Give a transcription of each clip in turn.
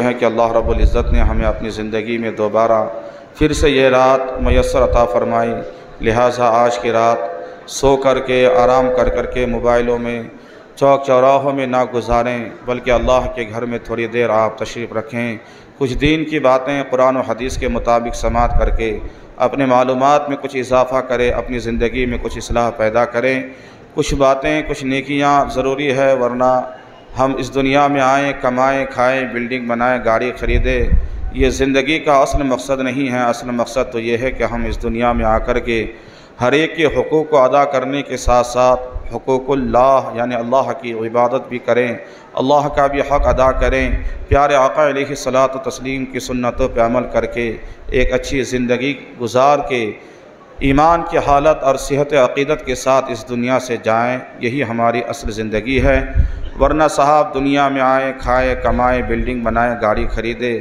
ہے کہ اللہ رب العزت نے ہمیں اپنی زندگی میں دوبارہ پھر سے یہ رات میسر عطا فرمائی، لہٰذا آج کی رات سو کر کے آرام کر کے موبائلوں میں چوک چوراہوں میں نہ گزاریں، بلکہ اللہ کے گھر میں تھوڑی دیر آپ تشریف رکھیں، کچھ دین کی باتیں قرآن و حدیث کے مطابق سماعت کر کے اپنے معلومات میں کچھ اضافہ کریں، اپنی زندگی میں کچھ اصلاح پیدا کریں۔ کچھ باتیں کچھ نیکیاں ضروری ہے، ورنہ ہم اس دنیا میں آئیں، کمائیں، کھائیں، بلڈنگ بنائیں، گاڑی خریدیں، یہ زندگی کا اصل مقصد نہیں ہے۔ اصل مقصد تو یہ ہے کہ ہم اس دنیا میں آ کر کے ہر ایک کے حقوق کو ادا کرنے کے ساتھ ساتھ حقوق اللہ یعنی اللہ کی عبادت بھی کریں، اللہ کا بھی حق ادا کریں، پیارے آقا علیہ الصلاۃ والتسلیم کی سنتوں پہ عمل کر کے ایک اچھی زندگی گزار کے ایمان کی حالت اور صحت عقیدت کے ساتھ اس دنیا سے جائیں، یہی ہماری اصل زندگی ہے۔ ورنہ صاحب دنیا میں آئیں، کھائیں، کمائیں، بلڈنگ بنائیں، گاڑی خریدیں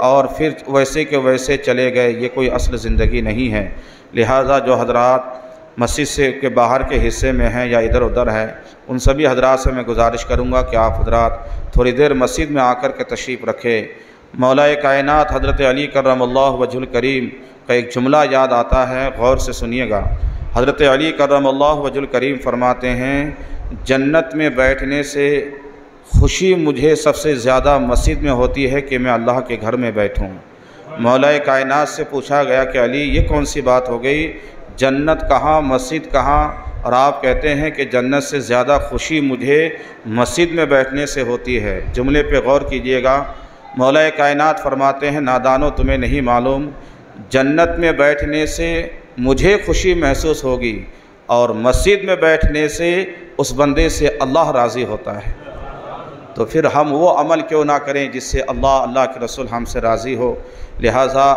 اور پھر ویسے کے ویسے چلے گئے، یہ کوئی اصل زندگی نہیں ہے۔ لہٰذا جو حضرات مسجد سے کے باہر کے حصے میں ہیں یا ادھر ادھر ہیں، ان سبھی حضرات سے میں گزارش کروں گا کہ آپ حضرات تھوڑی دیر مسجد میں آ کر کے تشریف رکھیں۔ مولا کائنات حضرت علی کرم اللہ وجہ الکریم کا ایک جملہ یاد آتا ہے، غور سے سنیے گا۔ حضرت علی کرم اللہ وجہ الکریم فرماتے ہیں، جنت میں بیٹھنے سے خوشی مجھے سب سے زیادہ مسجد میں ہوتی ہے کہ میں اللہ کے گھر میں بیٹھوں۔ مولا کائنات سے پوچھا گیا کہ علی یہ کون سی بات ہو گئی، جنت کہاں، مسجد کہاں، اور آپ کہتے ہیں کہ جنت سے زیادہ خوشی مجھے مسجد میں بیٹھنے سے ہوتی ہے۔ جملے پہ غور کیجئے گا، مولا کائنات فرماتے ہیں، نادانو تمہیں نہیں معلوم، جنت میں بیٹھنے سے مجھے خوشی محسوس ہوگی اور مسجد میں بیٹھنے سے اس بندے سے اللہ راضی ہوتا ہے، تو پھر ہم وہ عمل کیوں نہ کریں جس سے اللہ کے رسول ہم سے راضی ہو۔ لہٰذا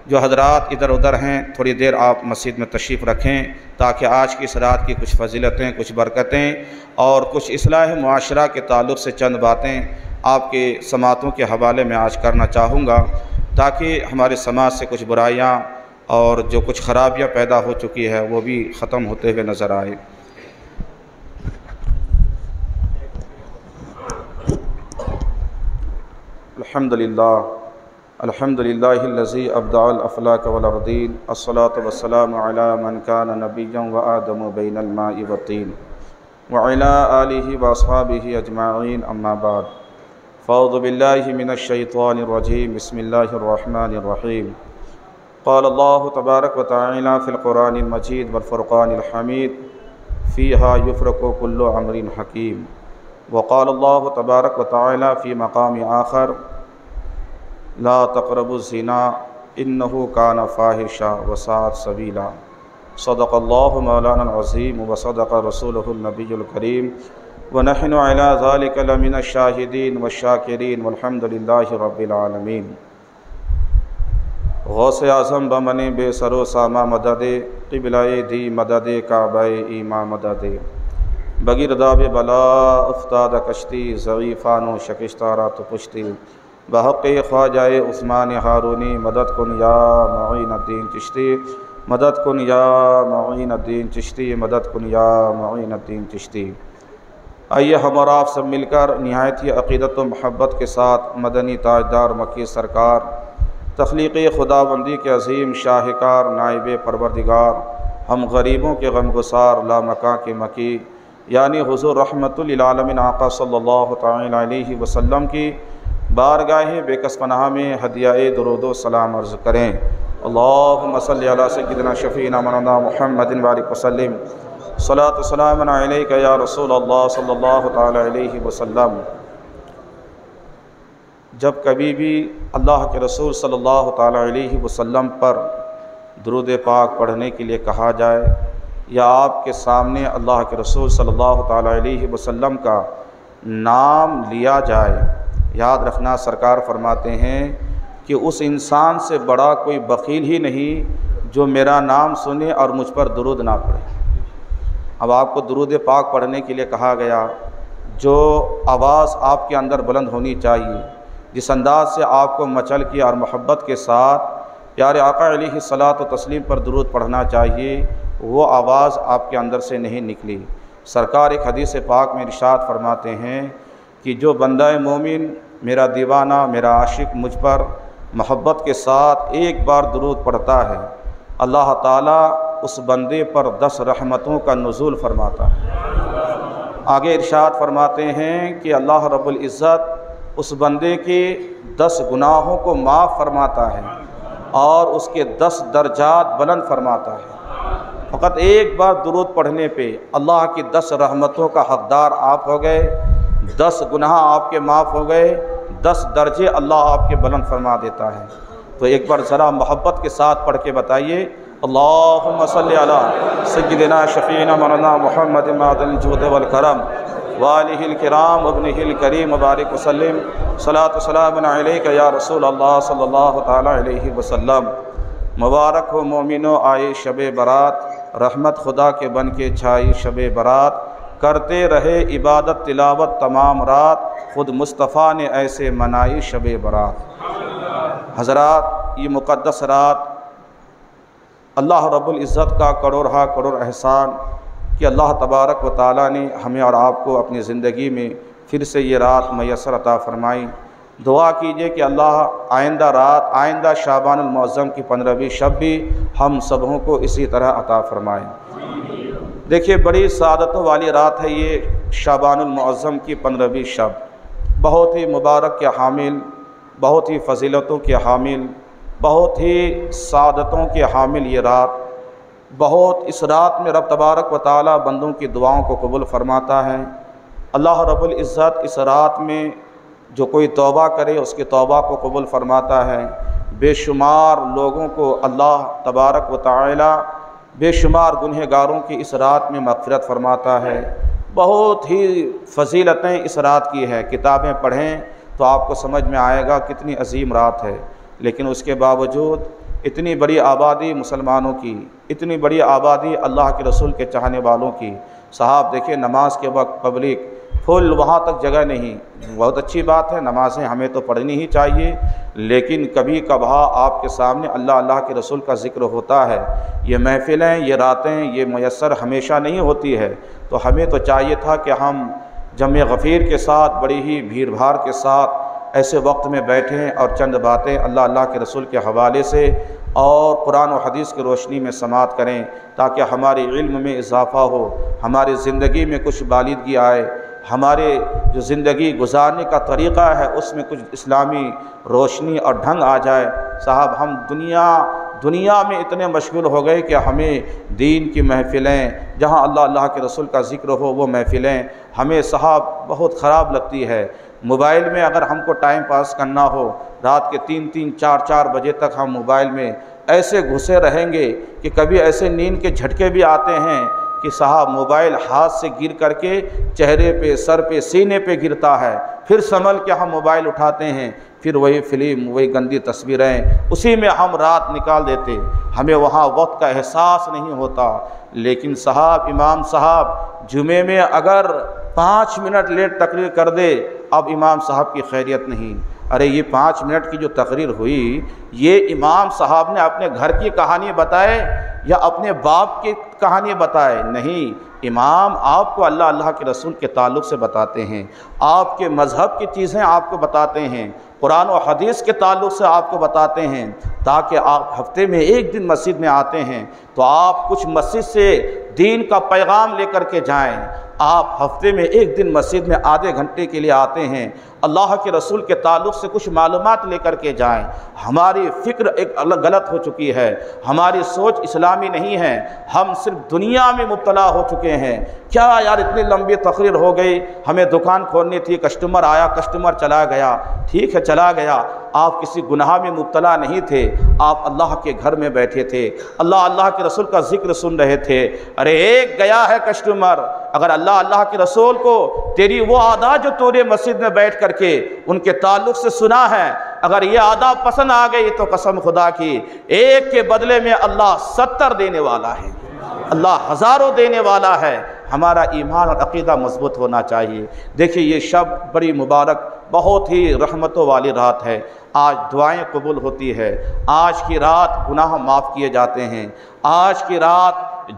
جو حضرات ادھر ادھر ہیں تھوڑی دیر آپ مسجد میں تشریف رکھیں تاکہ آج کی اس رات کی کچھ فضیلتیں، کچھ برکتیں اور کچھ اصلاح معاشرہ کے تعلق سے چند باتیں آپ کے سماعتوں کے حوالے میں آج کرنا چاہوں گا، تاکہ ہمارے سماج سے کچھ برائیاں اور جو کچھ خرابیاں پیدا ہو چکی ہے وہ بھی ختم ہوتے ہوئے نظر آئے۔ الحمدللہ الذی ابدع الافلاک والارضین، الصلاة والسلام علی من کان نبیا وآدم بین الماء والطین وعلی آلہ واصحابہ اجمعین، اما بعد، فاعوذ باللہ من الشیطان الرجیم، بسم اللہ الرحمن الرحیم۔ قال اللہ تبارک وتعالی فی القرآن المجید والفرقان الحمید، فیہا یفرق کل امر حکیم۔ وقال اللہ تبارک وتعالی فی مقام آخر، لا تقربوا الزنا انہ کان فاحشا وساء سبیلا۔ صدق اللہ مولانا العظیم وصدق رسولہ النبی الکریم، ونحن علی ذلک لمن الشاہدین والشاکرین والحمد للہ رب العالمین۔ غوث اعظم بمن بے سر و سامہ مدد، قبلہ دی مدد کعبہ ایماں مدد، بغیر داب بلا افتاد کشتی، ضعیفان و شکستہ رات پشتی، بحق خواجہ عثمان ہارونی، مدد کن یا معین الدین چشتی، مدد کن یا معین الدین چشتی، مدد کن یا معین الدین چشتی۔ آئیے ہم اور آپ سب مل کر نہایت ہی عقیدت و محبت کے ساتھ مدنی تاجدار مکی سرکار، تخلیقی خداوندی کے عظیم شاہکار، نائب پروردگار، ہم غریبوں کے غمگسار، لامکاں کے مکی، یعنی حضور رحمت للعالمین آقا صلی اللہ تعالی علیہ وسلم کی بارگاہ بے کس پناہ میں ہدیہ درود و سلام عرض کریں۔ اللہم صلی علی سیدنا شفیعنا مولانا محمد وبارک وسلم، صلاۃ و سلام علیک یا رسول اللہ صلی اللہ تعالی علیہ وسلم۔ جب کبھی بھی اللہ کے رسول صلی اللہ تعالی علیہ وسلم پر درود پاک پڑھنے کے لیے کہا جائے یا آپ کے سامنے اللہ کے رسول صلی اللہ تعالی علیہ وسلم کا نام لیا جائے، یاد رکھنا سرکار فرماتے ہیں کہ اس انسان سے بڑا کوئی بخیل ہی نہیں جو میرا نام سنے اور مجھ پر درود نہ پڑھے۔ اب آپ کو درود پاک پڑھنے کے لیے کہا گیا، جو آواز آپ کے اندر بلند ہونی چاہیے، جس انداز سے آپ کو مچل کی اور محبت کے ساتھ پیارے آقا علیہ الصلاۃ والتسلیم پر درود پڑھنا چاہیے، وہ آواز آپ کے اندر سے نہیں نکلی۔ سرکار ایک حدیث پاک میں ارشاد فرماتے ہیں کہ جو بندہ مومن میرا دیوانہ میرا عاشق مجھ پر محبت کے ساتھ ایک بار درود پڑھتا ہے، اللہ تعالیٰ اس بندے پر 10 رحمتوں کا نزول فرماتا ہے۔ آگے ارشاد فرماتے ہیں کہ اللہ رب العزت اس بندے کے 10 گناہوں کو معاف فرماتا ہے اور اس کے 10 درجات بلند فرماتا ہے۔ فقط ایک بار درود پڑھنے پہ اللہ کی 10 رحمتوں کا حقدار آپ ہو گئے، 10 گناہ آپ کے معاف ہو گئے، 10 درجے اللہ آپ کے بلند فرما دیتا ہے۔ تو ایک بار ذرا محبت کے ساتھ پڑھ کے بتائیے، اللہم صلی علی سیدنا شفیعنا مولانا محمد معدن الجود والکرم وآلہ الکرام وابنہ الکریم وبارک وسلم، صلاۃ و سلام علیک یا رسول اللہ صلی اللہ تعالی علیہ وسلم۔ مبارک ہو مومنو آئے شب برات، رحمت خدا کے بن کے چھائی شب برات، کرتے رہے عبادت تلاوت تمام رات، خود مصطفیٰ نے ایسے منائی شب برات۔ حضرات، یہ مقدس رات اللہ رب العزت کا کروڑ احسان کہ اللہ تبارک و تعالیٰ نے ہمیں اور آپ کو اپنی زندگی میں پھر سے یہ رات میسر عطا فرمائی۔ دعا کیجئے کہ اللہ آئندہ رات، آئندہ شعبان المعظم کی 15ویں شب بھی ہم سبوں کو اسی طرح عطا فرمائیں۔ دیکھیے، بڑی سعادتوں والی رات ہے یہ شعبان المعظم کی 15ویں شب، بہت ہی مبارک کے حامل، بہت ہی فضیلتوں کے حامل، بہت ہی سعادتوں کے حامل یہ رات۔ بہت اس رات میں رب تبارک و تعالیٰ بندوں کی دعاؤں کو قبول فرماتا ہے۔ اللہ رب العزت اس رات میں جو کوئی توبہ کرے اس کی توبہ کو قبول فرماتا ہے۔ بے شمار لوگوں کو اللہ تبارک و تعالیٰ بے شمار گنہگاروں کی اس رات میں مغفرت فرماتا ہے۔ بہت ہی فضیلتیں اس رات کی ہے، کتابیں پڑھیں تو آپ کو سمجھ میں آئے گا کتنی عظیم رات ہے۔ لیکن اس کے باوجود اتنی بڑی آبادی مسلمانوں کی، اتنی بڑی آبادی اللہ کے رسول کے چاہنے والوں کی، صاحب دیکھیں نماز کے وقت پبلک فل، وہاں تک جگہ نہیں۔ بہت اچھی بات ہے، نمازیں ہمیں تو پڑھنی ہی چاہیے، لیکن کبھی کبھار آپ کے سامنے اللہ کے رسول کا ذکر ہوتا ہے۔ یہ محفلیں، یہ راتیں، یہ میسر ہمیشہ نہیں ہوتی ہے، تو ہمیں تو چاہیے تھا کہ ہم جمع غفیر کے ساتھ، بڑی ہی بھیڑ بھاڑ کے ساتھ ایسے وقت میں بیٹھیں اور چند باتیں اللہ کے رسول کے حوالے سے اور قرآن و حدیث کی روشنی میں سماعت کریں، تاکہ ہمارے علم میں اضافہ ہو، ہماری زندگی میں کچھ بالغی آئے، ہمارے جو زندگی گزارنے کا طریقہ ہے اس میں کچھ اسلامی روشنی اور ڈھنگ آ جائے۔ صاحب ہم دنیا میں اتنے مشغول ہو گئے کہ ہمیں دین کی محفلیں، جہاں اللہ کے رسول کا ذکر ہو، وہ محفلیں ہمیں صاحب بہت خراب لگتی ہے۔ موبائل میں اگر ہم کو ٹائم پاس کرنا ہو، رات کے 3 4 بجے تک ہم موبائل میں ایسے گھسے رہیں گے کہ کبھی ایسے نیند کے جھٹکے بھی آتے ہیں کہ صاحب موبائل ہاتھ سے گر کر کے چہرے پہ، سر پہ، سینے پہ گرتا ہے، پھر سنبھل کے ہم موبائل اٹھاتے ہیں، پھر وہی فلم، وہی گندی تصویریں، اسی میں ہم رات نکال دیتے، ہمیں وہاں وقت کا احساس نہیں ہوتا۔ لیکن صاحب امام صاحب جمعے میں اگر 5 منٹ لیٹ تقریر کر دے، اب امام صاحب کی خیریت نہیں۔ ارے یہ 5 منٹ کی جو تقریر ہوئی، یہ امام صاحب نے اپنے گھر کی کہانی بتائے یا اپنے باپ کی کہانی بتائے؟ نہیں، امام آپ کو اللہ کے رسول کے تعلق سے بتاتے ہیں، آپ کے مذہب کی چیزیں آپ کو بتاتے ہیں، قرآن و حدیث کے تعلق سے آپ کو بتاتے ہیں، تاکہ آپ ہفتے میں 1 دن مسجد میں آتے ہیں تو آپ کچھ مسجد سے دین کا پیغام لے کر کے جائیں۔ آپ ہفتے میں 1 دن مسجد میں آدھے گھنٹے کے لیے آتے ہیں، اللہ کے رسول کے تعلق سے کچھ معلومات لے کر کے جائیں۔ ہماری فکر ایک غلط ہو چکی ہے، ہماری سوچ اسلامی نہیں ہے، ہم صرف دنیا میں مبتلا ہو چکے ہیں۔ کیا یار اتنی لمبی تقریر ہو گئی، ہمیں دکان کھولنی تھی، کسٹمر آیا، کسٹمر چلا گیا، ٹھیک ہے چلا گیا، آپ کسی گناہ میں مبتلا نہیں تھے، آپ اللہ کے گھر میں بیٹھے تھے، اللہ کے رسول کا ذکر سن رہے تھے۔ ارے ایک گیا ہے کسٹمر، اگر اللہ کے رسول کو تیری وہ عادات جو تو نے مسجد میں بیٹھ کر کے ان کے تعلق سے سنا ہے، اگر یہ عادات پسند آ گئی تو قسم خدا کی ایک کے بدلے میں اللہ 70 دینے والا ہے، اللہ ہزاروں دینے والا ہے۔ ہمارا ایمان اور عقیدہ مضبوط ہونا چاہیے۔ دیکھیے یہ شب بڑی مبارک، بہت ہی رحمتوں والی رات ہے۔ آج دعائیں قبول ہوتی ہے، آج کی رات گناہ معاف کیے جاتے ہیں، آج کی رات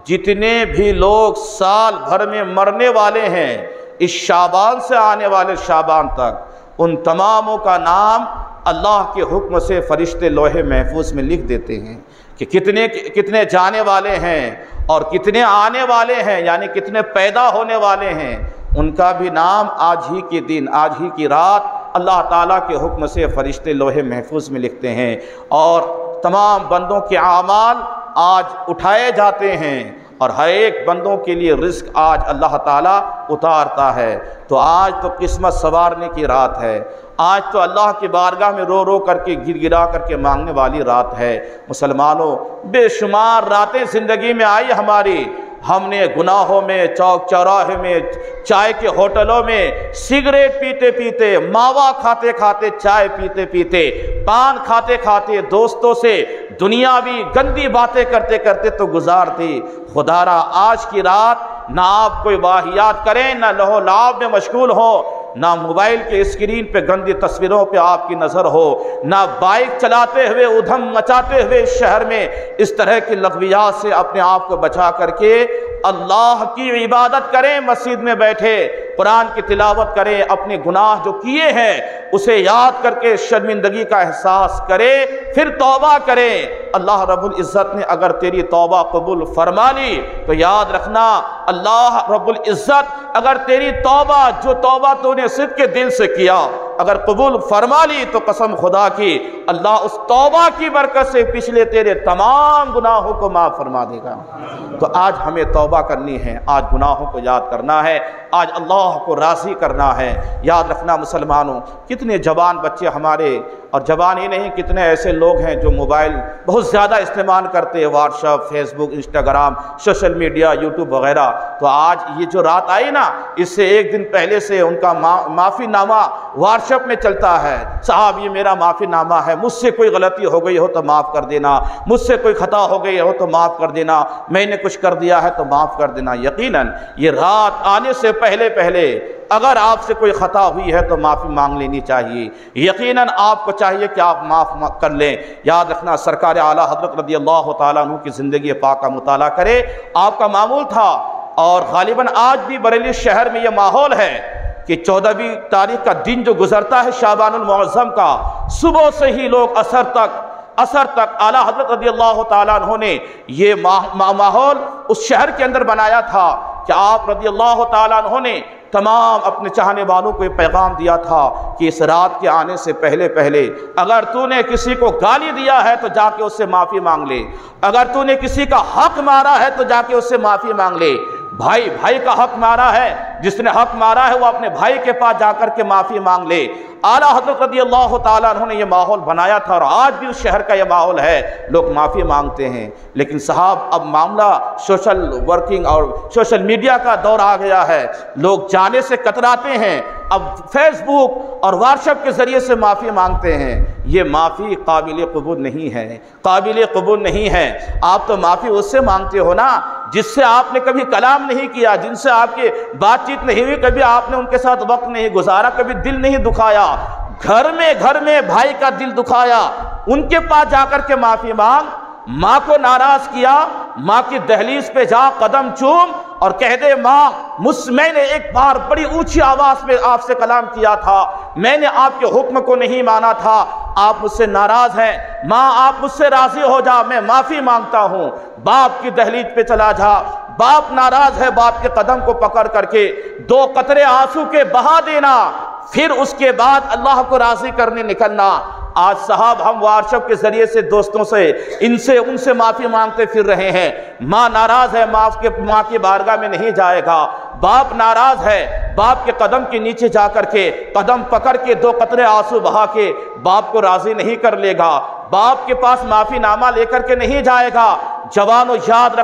جتنے بھی لوگ سال بھر میں مرنے والے ہیں، اس شعبان سے آنے والے شعبان تک ان تماموں کا نام اللہ کے حکم سے فرشتے لوح محفوظ میں لکھ دیتے ہیں کہ کتنے جانے والے ہیں اور کتنے آنے والے ہیں، یعنی کتنے پیدا ہونے والے ہیں، ان کا بھی نام آج ہی کے دن، آج ہی کی رات اللہ تعالیٰ کے حکم سے فرشتے لوح محفوظ میں لکھتے ہیں، اور تمام بندوں کے اعمال آج اٹھائے جاتے ہیں، اور ہر ایک بندوں کے لیے رزق آج اللہ تعالیٰ اتارتا ہے۔ تو آج تو قسمت سنوارنے کی رات ہے، آج تو اللہ کی بارگاہ میں رو رو کر کے گر گرا کر کے مانگنے والی رات ہے۔ مسلمانوں، بے شمار راتیں زندگی میں آئی ہماری، ہم نے گناہوں میں، چوک چوراہے میں، چائے کے ہوٹلوں میں، سگریٹ پیتے پیتے، ماوا کھاتے کھاتے، چائے پیتے پیتے، پان کھاتے کھاتے، دوستوں سے دنیاوی گندی باتیں کرتے کرتے تو گزار دی۔ خدا را آج کی رات نہ آپ کوئی واہیات کریں، نہ لہو لعب میں مشغول ہوں، نہ موبائل کے اسکرین پہ گندی تصویروں پہ آپ کی نظر ہو، نہ بائک چلاتے ہوئے ادھم مچاتے ہوئے شہر میں اس طرح کی لغویات سے اپنے آپ کو بچا کر کے اللہ کی عبادت کریں، مسجد میں بیٹھے قرآن کی تلاوت کریں، اپنے گناہ جو کیے ہیں اسے یاد کر کے شرمندگی کا احساس کرے، پھر توبہ کریں۔ اللہ رب العزت نے اگر تیری توبہ قبول فرما لی تو یاد رکھنا، اللہ رب العزت اگر تیری توبہ، جو توبہ تو نے صدق کے دل سے کیا، اگر قبول فرما لی تو قسم خدا کی اللہ اس توبہ کی برکت سے پچھلے تیرے تمام گناہوں کو معاف فرما دے گا۔ تو آج ہمیں توبہ کرنی ہے، آج گناہوں کو یاد کرنا ہے، آج اللہ کو راضی کرنا ہے۔ یاد رکھنا مسلمانوں، کتنے جوان بچے ہمارے، اور جوان ہی نہیں، کتنے ایسے لوگ ہیں جو موبائل بہت زیادہ استعمال کرتے ہیں، واٹس ایپ، فیس بک، انسٹاگرام، سوشل میڈیا، یوٹیوب وغیرہ۔ تو آج یہ جو رات آئی نا، اس سے ایک دن پہلے سے ان کا معافی نامہ واٹس ایپ میں چلتا ہے، صاحب یہ میرا معافی نامہ ہے، مجھ سے کوئی غلطی ہو گئی ہو تو معاف کر دینا، مجھ سے کوئی خطا ہو گئی ہو تو معاف کر دینا، میں نے کچھ کر دیا ہے تو معاف کر دینا۔ یقیناً یہ رات آنے سے پہلے اگر آپ سے کوئی خطا ہوئی ہے تو معافی مانگ لینی چاہیے، یقیناً آپ کو چاہیے کہ آپ معاف کر لیں۔ یاد رکھنا، سرکار اعلیٰ حضرت رضی اللہ تعالیٰ عنہ کی زندگی پاک کا مطالعہ کرے، آپ کا معمول تھا، اور غالباً آج بھی بریلی شہر میں یہ ماحول ہے کہ 14ویں تاریخ کا دن جو گزرتا ہے شعبان المعظم کا، صبح سے ہی لوگ اثر تک اعلیٰ حضرت رضی اللہ تعالیٰ عنہ نے یہ ماحول اس شہر کے اندر بنایا تھا کہ آپ رضی اللہ تعالیٰ عنہ نے تمام اپنے چاہنے والوں کو یہ پیغام دیا تھا کہ اس رات کے آنے سے پہلے اگر تو نے کسی کو گالی دیا ہے تو جا کے اس سے معافی مانگ لے، اگر تو نے کسی کا حق مارا ہے تو جا کے اس سے معافی مانگ لے، بھائی کا حق مارا ہے، جس نے حق مارا ہے وہ اپنے بھائی کے پاس جا کر کے معافی مانگ لے۔ اعلیٰ حضرت رضی اللہ تعالیٰ عنہ نے یہ ماحول بنایا تھا، اور آج بھی اس شہر کا یہ ماحول ہے، لوگ معافی مانگتے ہیں۔ لیکن صاحب اب معاملہ سوشل ورکنگ اور سوشل میڈیا کا دور آ گیا ہے، لوگ جانے سے کتراتے ہیں، اب فیس بک اور واٹس ایپ کے ذریعے سے معافی مانگتے ہیں۔ یہ معافی قابل قبول نہیں ہے۔ آپ تو معافی اس سے مانگتے ہو نا جس سے آپ نے کبھی کلام نہیں کیا، جن سے آپ کی بات چیت نہیں ہوئی، کبھی آپ نے ان کے ساتھ وقت نہیں گزارا، کبھی دل نہیں دکھایا، گھر میں بھائی کا دل دکھایا، ان کے پاس جا کر کے معافی مانگ۔ ماں کو ناراض کیا، ماں کی دہلیز پہ جا قدم چوم اور کہہ دے، ماں میں نے ایک بار بڑی اونچی آواز میں آپ سے کلام کیا تھا، میں نے آپ کے حکم کو نہیں مانا تھا، آپ مجھ سے ناراض ہیں، ماں آپ مجھ سے راضی ہو جا، میں معافی مانگتا ہوں۔ باپ کی دہلیز پہ چلا جا، باپ ناراض ہے، باپ کے قدم کو پکڑ کر کے 2 قطرے آنسو کے بہا دینا، پھر اس کے بعد اللہ کو راضی کرنے نکلنا۔ آج صاحب ہم واٹس ایپ کے ذریعے سے دوستوں سے ان سے معافی مانگتے پھر رہے ہیں۔ ماں ناراض ہے، ماں کی بارگاہ میں نہیں جائے گا، باپ ناراض ہے، باپ کے قدم کے نیچے جا کر کے قدم پکڑ کے 2 قطرے آنسو بہا کے باپ کو راضی نہیں کر لے گا، باپ کے پاس معافی نامہ لے کر کے نہیں جائے گا۔ جوانوں یاد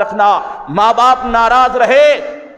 رکھنا، ماں باپ ناراض رہے،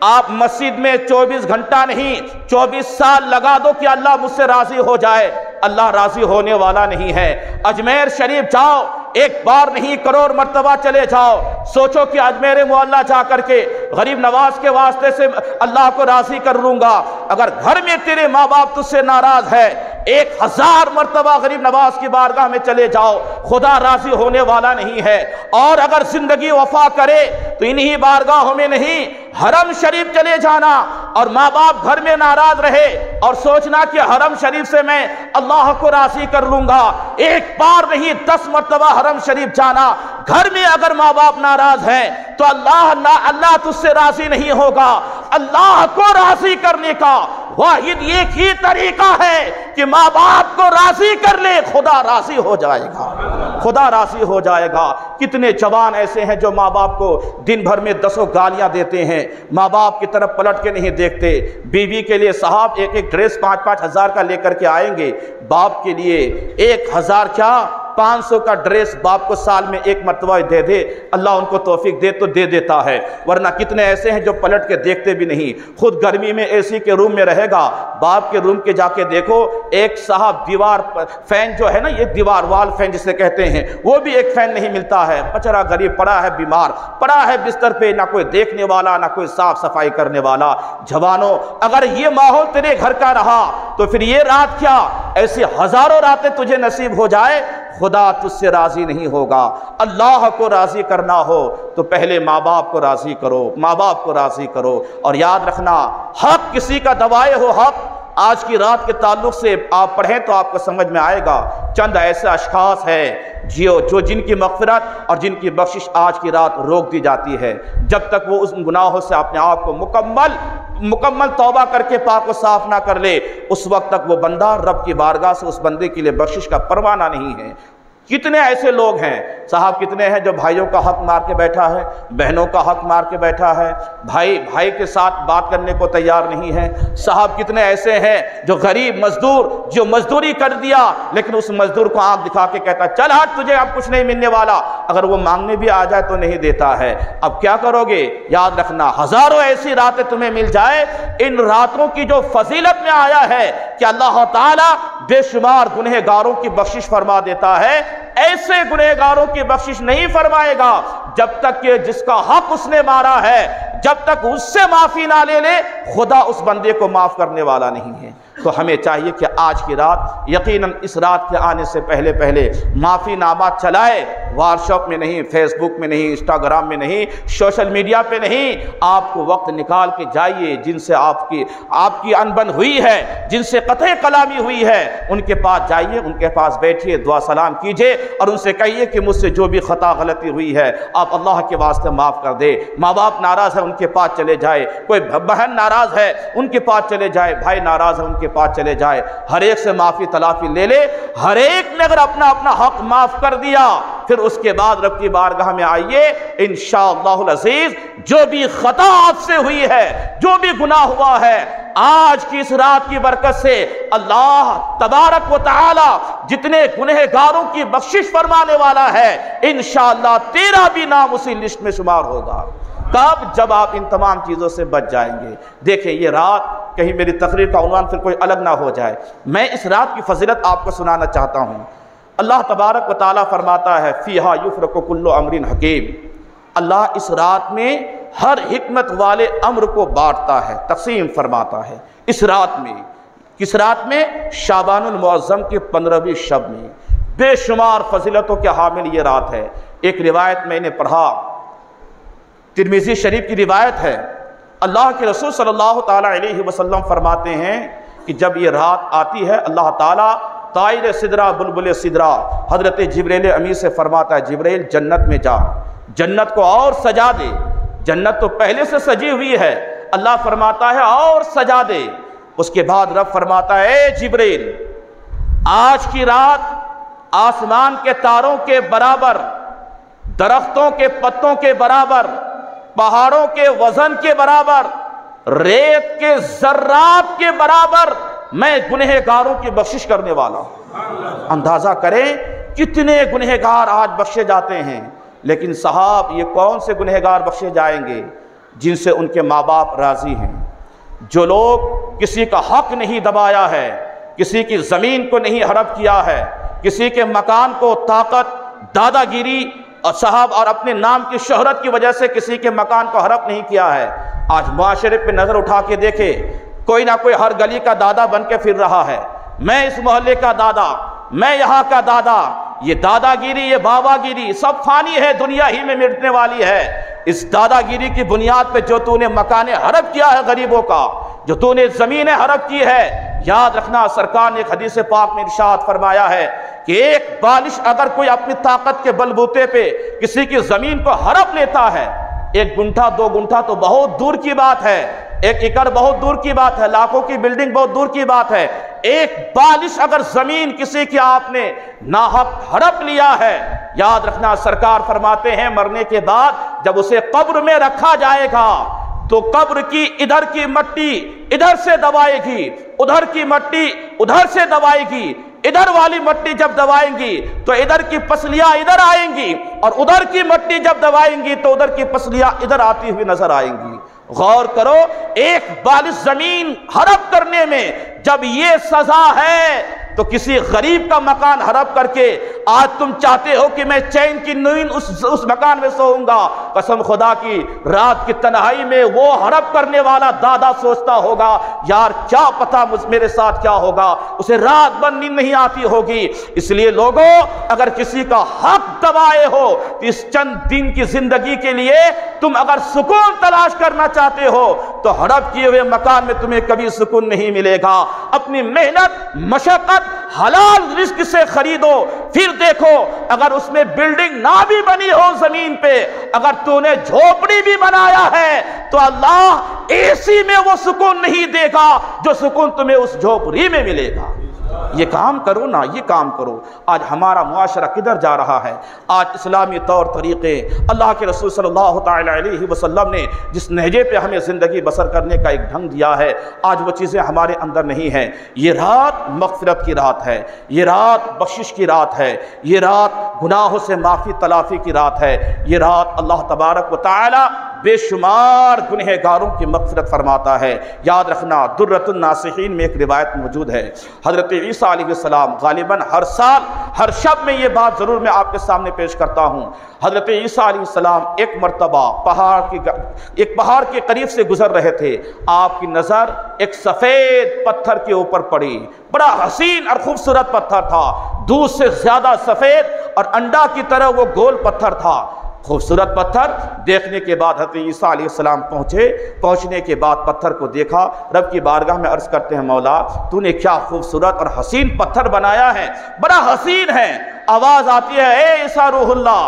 آپ مسجد میں 24 گھنٹہ نہیں 24 سال لگا دو کہ اللہ مجھ سے راضی ہو جائے، اللہ راضی ہونے والا نہیں ہے۔ اجمیر شریف جاؤ، ایک بار نہیں کروڑ مرتبہ چلے جاؤ، سوچو کہ اجمیر معلیٰ جا کر کے غریب نواز کے واسطے سے اللہ کو راضی کر لوں گا۔ اگر گھر میں تیرے ماں باپ تجھ سے ناراض ہے، 1000 مرتبہ غریب نواز کی بارگاہ میں چلے جاؤ، خدا راضی ہونے والا نہیں ہے۔ اور اگر زندگی وفا کرے تو انہی بارگاہوں میں نہیں، حرم شریف چلے جانا اور ماں باپ گھر میں ناراض رہے اور سوچنا کہ حرم شریف سے میں اللہ کو راضی کر لوں گا، ایک بار نہیں 10 مرتبہ حرم شریف جانا، گھر میں اگر ماں باپ ناراض ہیں تو اللہ تجھ سے راضی نہیں ہوگا۔ اللہ کو راضی کرنے کا واحد ایک ہی طریقہ ہے کہ ماں باپ کو راضی کر لے، خدا راضی ہو جائے گا، خدا راضی ہو جائے گا۔ کتنے جوان ایسے ہیں جو ماں باپ کو دن بھر میں 10 گالیاں دیتے ہیں، ماں باپ کی طرف پلٹ کے نہیں دیکھتے۔ بیوی کے لیے صاحب ایک ڈریس 5-5 ہزار کا لے کر کے آئیں گے، باپ کے لیے 1000 کیا 500 کا ڈریس باپ کو سال میں 1 مرتبہ دے دے، اللہ ان کو توفیق دے تو دے دیتا ہے، ورنہ کتنے ایسے ہیں جو پلٹ کے دیکھتے بھی نہیں۔ خود گرمی میں اے سی کے روم میں رہے گا، باپ کے روم کے جا کے دیکھو، ایک صاحب دیوار فین جو ہے نا، یہ دیوار وال فین جسے کہتے ہیں، وہ بھی ایک فین نہیں ملتا ہے، بچڑا غریب پڑا ہے، بیمار پڑا ہے بستر پہ، نہ کوئی دیکھنے والا نہ کوئی صاف صفائی کرنے والا۔ جوانوں، اگر یہ ماحول تیرے گھر کا رہا تو پھر یہ رات کیا، ایسی ہزاروں راتیں تجھے نصیب ہو جائے، خدا تجھ سے راضی نہیں ہوگا۔ اللہ کو راضی کرنا ہو تو پہلے ماں باپ کو راضی کرو، ماں باپ کو راضی کرو۔ اور یاد رکھنا، حق کسی کا دبائے ہو حق، آج کی رات کے تعلق سے آپ پڑھیں تو آپ کو سمجھ میں آئے گا۔ چند ایسے اشخاص ہیں جو جن کی مغفرت اور جن کی بخشش آج کی رات روک دی جاتی ہے، جب تک وہ اس گناہوں سے اپنے آپ کو مکمل توبہ کر کے پاک و صاف نہ کر لے، اس وقت تک وہ بندہ رب کی بارگاہ سے اس بندے کے لیے بخشش کا پروانہ نہیں ہے۔ کتنے ایسے لوگ ہیں صاحب، کتنے ہیں جو بھائیوں کا حق مار کے بیٹھا ہے، بہنوں کا حق مار کے بیٹھا ہے، بھائی کے ساتھ بات کرنے کو تیار نہیں ہے صاحب۔ کتنے ایسے ہیں جو غریب مزدور جو مزدوری کر دیا لیکن اس مزدور کو آنکھ دکھا کے کہتا چل ہٹ، تجھے اب کچھ نہیں ملنے والا، اگر وہ مانگنے بھی آ جائے تو نہیں دیتا ہے۔ اب کیا کرو گے؟ یاد رکھنا، ہزاروں ایسی راتیں تمہیں مل جائے، ان راتوں کی جو فضیلت میں آیا ہے کہ اللہ تعالیٰ بے شمار گنہگاروں کی بخشش فرما دیتا ہے، ایسے گنہگاروں کی بخشش نہیں فرمائے گا جب تک کہ جس کا حق اس نے مارا ہے، جب تک اس سے معافی نہ لے لے، خدا اس بندے کو معاف کرنے والا نہیں ہے۔ تو ہمیں چاہیے کہ آج کی رات یقیناً اس رات کے آنے سے پہلے معافی نامہ چلائے، واٹسپ میں نہیں، فیس بک میں نہیں، انسٹاگرام میں نہیں، سوشل میڈیا پہ نہیں، آپ کو وقت نکال کے جائیے، جن سے آپ کی انبن ہوئی ہے، جن سے قطع کلامی ہوئی ہے، ان کے پاس جائیے، ان کے پاس بیٹھیے، دعا سلام کیجئے اور ان سے کہیے کہ مجھ سے جو بھی خطا غلطی ہوئی ہے آپ اللہ کے واسطے معاف کر دے۔ ماں باپ ناراض ہے ان کے پاس چلے جائے، کوئی بہن ناراض ہے ان کے پاس چلے جائے، بھائی ناراض ہے ان کے پاس چلے جائے، ہر ایک سے معافی تلافی لے لے۔ ہر ایک نے اگر اپنا حق معاف کر دیا، پھر اس کے بعد رب کی بارگاہ میں آئیے، انشاءاللہ العزیز جو بھی خطا آپ سے ہوئی ہے، جو بھی گناہ ہوا ہے، آج کی اس رات کی برکت سے اللہ تبارک و تعالی جتنے گنہگاروں کی بخشش فرمانے والا ہے، انشاءاللہ تیرا بھی نام اسی لسٹ میں شمار ہوگا۔ تب جب آپ ان تمام چیزوں سے بچ جائیں گے۔ دیکھیں یہ رات، کہیں میری تقریر کا عنوان پھر کوئی الگ نہ ہو جائے، میں اس رات کی فضیلت آپ کو سنانا چاہتا ہوں۔ اللہ تبارک و تعالیٰ فرماتا ہے فیہا یفرق کل امر حکیم، اللہ اس رات میں ہر حکمت والے امر کو بانٹتا ہے، تقسیم فرماتا ہے۔ اس رات میں، کس رات میں؟ شعبان المعظم کے 15ویں شب میں۔ بے شمار فضیلتوں کے حامل یہ رات ہے۔ ایک روایت میں نے پڑھا، ترمذی شریف کی روایت ہے، اللہ کے رسول صلی اللہ تعالیٰ علیہ وسلم فرماتے ہیں کہ جب یہ رات آتی ہے، اللہ تعالیٰ طائر سدرہ بلبل سدرہ حضرت جبریل امین سے فرماتا ہے جبریل جنت میں جا، جنت کو اور سجا دے، جنت تو پہلے سے سجی ہوئی ہے، اللہ فرماتا ہے اور سجا دے۔ اس کے بعد رب فرماتا ہے اے جبریل، آج کی رات آسمان کے تاروں کے برابر، درختوں کے پتوں کے برابر، پہاڑوں کے وزن کے برابر، ریت کے ذرات کے برابر میں گنہگاروں کی بخشش کرنے والا ہوں۔ اندازہ کریں کتنے گنہگار آج بخشے جاتے ہیں، لیکن صاحب یہ کون سے گنہگار بخشے جائیں گے؟ جن سے ان کے ماں باپ راضی ہیں، جو لوگ کسی کا حق نہیں دبایا ہے، کسی کی زمین کو نہیں ہڑپ کیا ہے، کسی کے مکان کو طاقت دادا گیری اور صاحب اور اپنے نام کی شہرت کی وجہ سے کسی کے مکان کو ہڑپ نہیں کیا ہے۔ آج معاشرے پہ نظر اٹھا کے دیکھے، کوئی نہ کوئی ہر گلی کا دادا بن کے پھر رہا ہے، میں اس محلے کا دادا، میں یہاں کا دادا۔ یہ دادا گیری، یہ بابا گیری سب فانی ہے، دنیا ہی میں مٹنے والی ہے۔ اس دادا گیری کی بنیاد پہ جو تو نے مکان حرب کیا ہے غریبوں کا، جو تو نے زمین حرب کی ہے، یاد رکھنا سرکار نے ایک حدیث پاک میں ارشاد فرمایا ہے کہ ایک بالش اگر کوئی اپنی طاقت کے بل بوتے پہ کسی کی زمین کو ہڑپ لیتا ہے، 1 گنٹھا 2 گنٹھا تو بہت دور کی بات ہے، 1 ایکڑ بہت دور کی بات ہے، لاکھوں کی بلڈنگ بہت دور کی بات ہے، ایک بالش اگر زمین کسی کی آپ نے ناحق ہڑپ لیا ہے، یاد رکھنا سرکار فرماتے ہیں مرنے کے بعد جب اسے قبر میں رکھا جائے گا تو قبر کی ادھر کی مٹی ادھر سے دبائے گی، ادھر کی مٹی ادھر سے دبائے گی، ادھر والی مٹی جب دبائیں گی تو ادھر کی پسلیاں ادھر آئیں گی، اور ادھر کی مٹی جب دبائیں گی تو ادھر کی پسلیاں ادھر آتی ہوئی نظر آئیں گی۔ غور کرو، ایک بالش زمین ہڑپ کرنے میں جب یہ سزا ہے تو کسی غریب کا مکان ہڑپ کر کے آج تم چاہتے ہو کہ میں چین کی نیند اس مکان میں سوؤں گا، قسم خدا کی رات کی تنہائی میں وہ ہڑپ کرنے والا دادا سوچتا ہوگا یار کیا پتا میرے ساتھ کیا ہوگا، اسے رات بھر نیند نہیں آتی ہوگی۔ اس لیے لوگوں اگر کسی کا حق دبائے ہو تو اس چند دن کی زندگی کے لیے تم اگر سکون تلاش کرنا چاہتے ہو تو ہڑپ کیے ہوئے مکان میں تمہیں کبھی سکون نہیں ملے گا۔ اپنی محنت مشقت حلال رزق سے خریدو، پھر دیکھو اگر اس میں بلڈنگ نہ بھی بنی ہو زمین پہ، اگر تو نے جھوپڑی بھی بنایا ہے تو اللہ اسی میں وہ سکون نہیں دے گا جو سکون تمہیں اس جھوپڑی میں ملے گا۔ یہ کام کرو نا، یہ کام کرو۔ آج ہمارا معاشرہ کدھر جا رہا ہے؟ آج اسلامی طور طریقے اللہ کے رسول صلی اللہ تعالی علیہ وسلم نے جس نہجے پہ ہمیں زندگی بسر کرنے کا ایک ڈھنگ دیا ہے، آج وہ چیزیں ہمارے اندر نہیں ہیں۔ یہ رات مغفرت کی رات ہے، یہ رات بخشش کی رات ہے، یہ رات گناہوں سے معافی تلافی کی رات ہے، یہ رات اللہ تبارک و تعالی بے شمار گنہگاروں کی مغفرت فرماتا ہے۔ یاد رکھنا درۃ الناصحین میں ایک روایت موجود ہے، حضرت عیسیٰ علیہ السلام غالباً ہر سال ہر شب میں یہ بات ضرور میں آپ کے سامنے پیش کرتا ہوں۔ حضرت عیسیٰ علیہ السلام ایک مرتبہ پہاڑ کے قریب سے گزر رہے تھے، آپ کی نظر ایک سفید پتھر کے اوپر پڑی، بڑا حسین اور خوبصورت پتھر تھا، دودھ سے زیادہ سفید اور انڈا کی طرح وہ گول پتھر تھا، خوبصورت پتھر۔ دیکھنے کے بعد حضرت عیسیٰ علیہ السلام پہنچنے کے بعد پتھر کو دیکھا، رب کی بارگاہ میں عرض کرتے ہیں مولا تو نے کیا خوبصورت اور حسین پتھر بنایا ہے، بڑا حسین ہے۔ آواز آتی ہے اے عیسیٰ روح اللہ،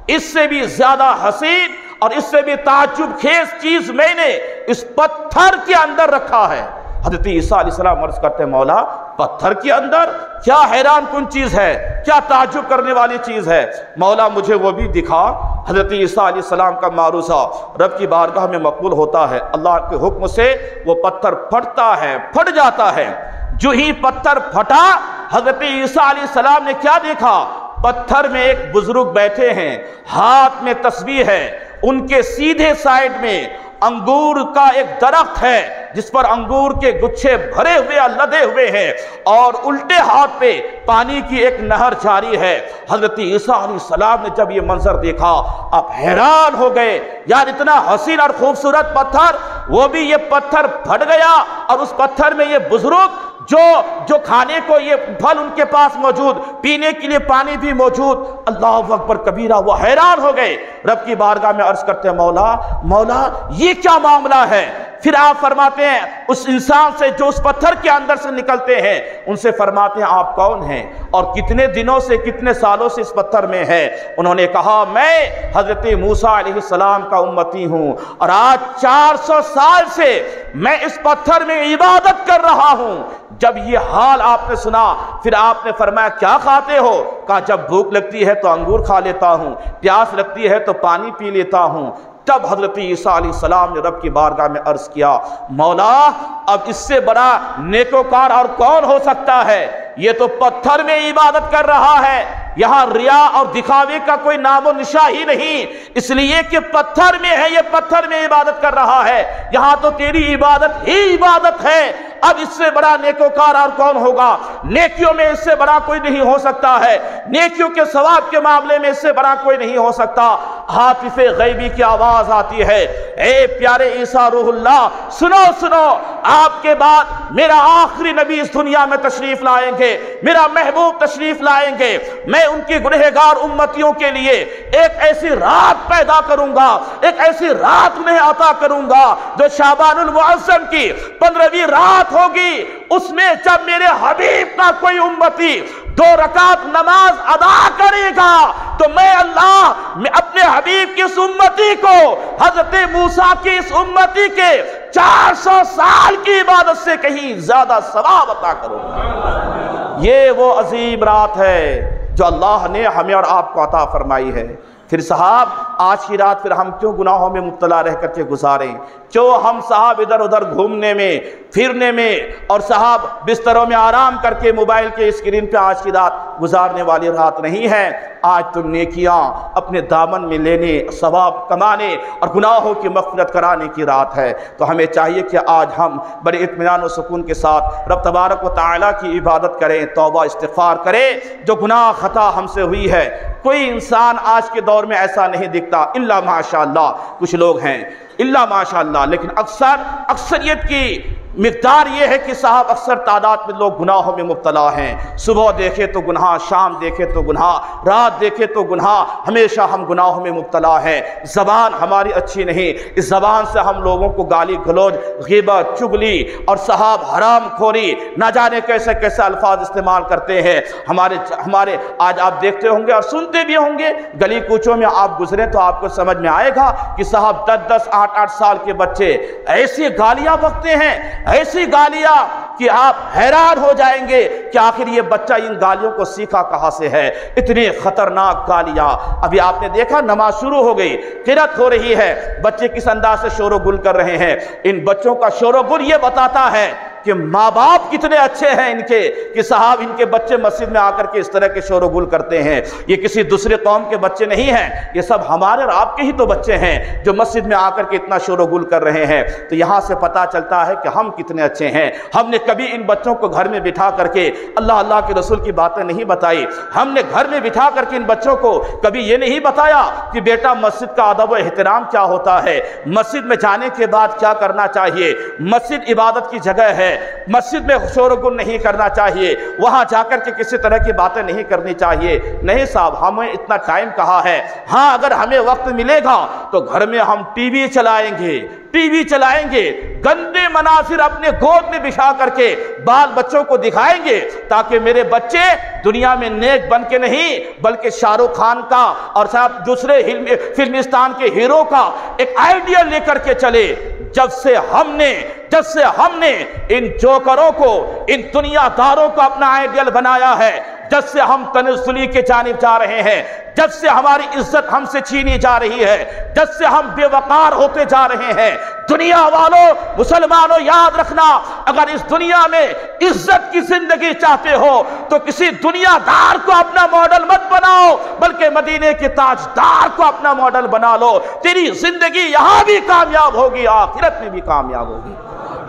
اس سے بھی زیادہ حسین اور اس سے بھی تعجب خیز چیز میں نے اس پتھر کے اندر رکھا ہے۔ حضرت عیسیٰ علیہ السلام عرض کرتے ہیں مولا پتھر کے اندر کیا حیران کن چیز ہے، کیا تعجب کرنے والی چیز ہے؟ مولا مجھے وہ بھی دکھا۔ حضرت عیسیٰ علیہ السلام کا معروضہ رب کی بارگاہ میں مقبول ہوتا ہے، اللہ کے حکم سے وہ پتھر پھٹ جاتا ہے۔ جو ہی پتھر پھٹا حضرت عیسیٰ علیہ السلام نے کیا دیکھا؟ پتھر میں ایک بزرگ بیٹھے ہیں، ہاتھ میں تسبیح ہے، ان کے سیدھے سائیڈ میں انگور کا ایک درخت ہے جس پر انگور کے گچھے بھرے ہوئے لدے ہوئے ہیں، اور الٹے ہاتھ پہ پانی کی ایک نہر جاری ہے۔ حضرت عیسیٰ علیہ السلام نے جب یہ منظر دیکھا آپ حیران ہو گئے، یار اتنا حسین اور خوبصورت پتھر، وہ بھی یہ پتھر پھٹ گیا اور اس پتھر میں یہ بزرگ جو کھانے کو یہ پھل ان کے پاس موجود، پینے کے لیے پانی بھی موجود۔ اللہ اکبر کبیرہ، وہ حیران ہو گئے، رب کی بارگاہ میں عرض کرتے ہیں مولا یہ کیا معاملہ ہے؟ پھر آپ فرماتے ہیں اس انسان سے جو اس پتھر کے اندر سے نکلتے ہیں ان سے فرماتے ہیں آپ کون ہیں اور کتنے دنوں سے کتنے سالوں سے اس پتھر میں ہے؟ انہوں نے کہا میں حضرت موسیٰ علیہ السلام کا امتی ہوں اور آج 400 سال سے میں اس پتھر میں عبادت کر رہا ہوں۔ جب یہ حال آپ نے سنا پھر آپ نے فرمایا کیا کھاتے ہو؟ کہا جب بھوک لگتی ہے تو انگور کھا لیتا ہوں، پیاس لگتی ہے تو پانی پی لیتا ہوں۔ تب حضرت عیسیٰ علیہ السلام نے رب کی بارگاہ میں عرض کیا مولا اب اس سے بڑا نیکوکار اور کون ہو سکتا ہے؟ یہ تو پتھر میں عبادت کر رہا ہے، یہاں ریا اور دکھاوے کا کوئی نام و نشان ہی نہیں، اس لیے کہ پتھر میں ہے، یہ پتھر میں عبادت کر رہا ہے، یہاں تو تیری عبادت ہی عبادت ہے۔ اب اس سے بڑا نیکوکار اور کون ہوگا؟ نیکیوں میں اس سے بڑا کوئی نہیں ہو سکتا ہے، نیکیوں کے ثواب کے معاملے میں اس سے بڑا کوئی نہیں ہو سکتا۔ حاطف غیبی کی آواز آتی ہے، اے پیارے عیسیٰ روح اللہ، سنو سنو، آپ کے بعد میرا آخری نبی اس دنیا میں تشریف لائیں گے، میرا محبوب تشریف لائیں گے، میں ان کی گنہگار امتیوں کے لیے ایک ایسی رات پیدا کروں گا، ایک ایسی رات انہیں عطا کروں گا جو شعبان المعظم کی 15ویں رات ہوگی۔ اس میں جب میرے حبیب کا کوئی امتی 2 رکعت نماز ادا کرے گا تو میں اللہ اپنے حبیب کی اس امتی کو حضرت موسیٰ کی اس امتی کے 400 سال کی عبادت سے کہیں زیادہ ثواب عطا کروں گا۔ یہ وہ عظیم رات ہے جو اللہ نے ہمیں اور آپ کو عطا فرمائی ہے۔ پھر صاحب آج کی رات پھر ہم کیوں گناہوں میں مبتلا رہ کر کے گزاریں؟ کیوں ہم صاحب ادھر ادھر گھومنے میں پھرنے میں اور صاحب بستروں میں آرام کر کے موبائل کے اسکرین پہ آج کی رات گزارنے والی رات نہیں ہے؟ آج تو نیکیاں اپنے دامن میں لینے، ثواب کمانے اور گناہوں کی مغفرت کرانے کی رات ہے۔ تو ہمیں چاہیے کہ آج ہم بڑے اطمینان و سکون کے ساتھ رب تبارک و تعالیٰ کی عبادت کریں، توبہ استغفار کریں جو گناہ خطا ہم سے ہوئی ہے۔ کوئی انسان آج کے دور میں ایسا نہیں دکھتا الا ماشاءاللہ، کچھ لوگ ہیں الا ماشاءاللہ، لیکن اکثریت کی مقدار یہ ہے کہ صاحب اکثر تعداد میں لوگ گناہوں میں مبتلا ہیں۔ صبح دیکھے تو گناہ، شام دیکھے تو گناہ، رات دیکھے تو گناہ، ہمیشہ ہم گناہوں میں مبتلا ہیں۔ زبان ہماری اچھی نہیں، اس زبان سے ہم لوگوں کو گالی گلوچ، غیبت، چغلی اور صاحب حرام خوری، نہ جانے کیسے کیسے الفاظ استعمال کرتے ہیں۔ ہمارے آج آپ دیکھتے ہوں گے اور سنتے بھی ہوں گے، گلی کوچوں میں آپ گزریں تو آپ کو سمجھ میں آئے گا کہ صاحب 10 8 سال کے بچے ایسی گالیاں بکتے ہیں، ایسی گالیاں کہ آپ حیران ہو جائیں گے کہ آخر یہ بچہ ان گالیوں کو سیکھا کہاں سے ہے۔ اتنی خطرناک گالیاں۔ ابھی آپ نے دیکھا نماز شروع ہو گئی، قرات ہو رہی ہے، بچے کس انداز سے شور و گل کر رہے ہیں۔ ان بچوں کا شور و گل یہ بتاتا ہے کہ ماں باپ کتنے اچھے ہیں ان کے، کہ صاحب ان کے بچے مسجد میں آ کر کے اس طرح کے شور و گل کرتے ہیں۔ یہ کسی دوسرے قوم کے بچے نہیں ہیں، یہ سب ہمارے اور آپ کے ہی تو بچے ہیں جو مسجد میں آ کر کے اتنا شور و گل کر رہے ہیں۔ تو یہاں سے پتہ چلتا ہے کہ ہم کتنے اچھے ہیں۔ ہم نے کبھی ان بچوں کو گھر میں بٹھا کر کے اللہ کے رسول کی باتیں نہیں بتائی۔ ہم نے گھر میں بٹھا کر کے ان بچوں کو کبھی یہ نہیں بتایا کہ بیٹا مسجد کا ادب و احترام کیا ہوتا ہے، مسجد میں جانے کے بعد کیا کرنا چاہیے، مسجد عبادت کی جگہ ہے، مسجد میں شور و گل نہیں کرنا چاہیے، وہاں جا کر کے کسی طرح کی باتیں نہیں کرنی چاہیے۔ نہیں صاحب، ہمیں اتنا ٹائم کہاں ہے۔ ہاں اگر ہمیں وقت ملے گا تو گھر میں ہم ٹی وی چلائیں گے، گندے مناظر اپنے گود میں بچھا کر کے بال بچوں کو دکھائیں گے تاکہ میرے بچے دنیا میں نیک بن کے نہیں بلکہ شاہ رخ خان کا اور صاحب دوسرے فلمستان کے ہیرو کا ایک آئیڈیا لے کر کے چلے۔ جب سے ہم نے ان جوکروں کو، ان دنیا داروں کو اپنا آئیڈیل بنایا ہے، جب سے ہم تنزلی کے جانب جا رہے ہیں، جب سے ہماری عزت ہم سے چھینی جا رہی ہے، جب سے ہم بے وقار ہوتے جا رہے ہیں۔ دنیا والوں، مسلمانوں یاد رکھنا، اگر اس دنیا میں عزت کی زندگی چاہتے ہو تو کسی دنیا دار کو اپنا ماڈل مت بناؤ بلکہ مدینے کے تاجدار کو اپنا ماڈل بنا لو۔ تیری زندگی یہاں بھی کامیاب ہوگی، آخرت میں بھی کامیاب ہوگی۔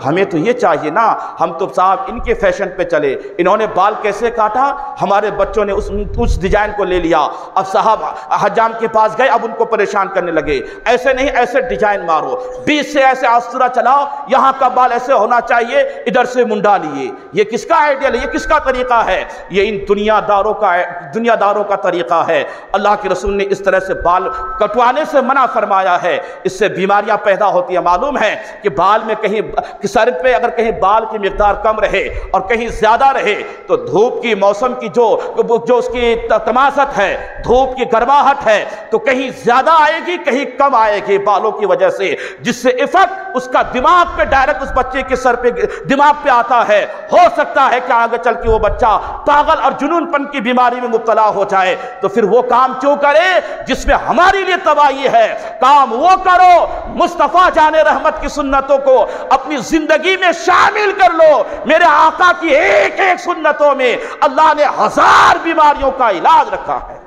ہمیں تو یہ چاہیے نا، ہم تو صاحب ان کے فیشن پہ چلے۔ انہوں نے بال کیسے کاٹا، ہمارے بچوں نے اس ڈیزائن کو لے لیا۔ اب صاحب حجام کے پاس گئے، اب ان کو پریشان کرنے لگے، ایسے نہیں ایسے ڈیزائن مارو، بیچ سے ایسے آسترا چلاؤ، یہاں کا بال ایسے ہونا چاہیے، ادھر سے منڈا لیے۔ یہ کس کا آئیڈیل ہے، یہ کس کا طریقہ ہے؟ یہ ان دنیا داروں کا طریقہ ہے۔ اللہ کے رسول نے اس طرح سے بال کٹوانے سے منع فرمایا ہے، اس سے بیماریاں پیدا ہوتی ہیں۔ معلوم ہے کہ بال میں کہیں سر پہ اگر کہیں بال کی مقدار کم رہے اور کہیں زیادہ رہے تو دھوپ کی موسم کی جو اس کی تماست ہے، دھوپ کی گرماہٹ ہے، تو کہیں زیادہ آئے گی کہیں کم آئے گی بالوں کی وجہ سے، جس سے افیکٹ اس کا دماغ پہ ڈائریکٹ اس بچے کے سر پہ دماغ پہ آتا ہے۔ ہو سکتا ہے کہ آگے چل کے وہ بچہ پاگل اور جنون پن کی بیماری میں مبتلا ہو جائے۔ تو پھر وہ کام کیوں کرے جس میں ہمارے لیے تباہی ہے؟ کام وہ کرو مصطفیٰ جان رحمت کی سنتوں کو اپنی زندگی میں شامل کر لو۔ میرے آقا کی ایک ایک سنتوں میں اللہ نے 1000 بیماریوں کا علاج رکھا ہے۔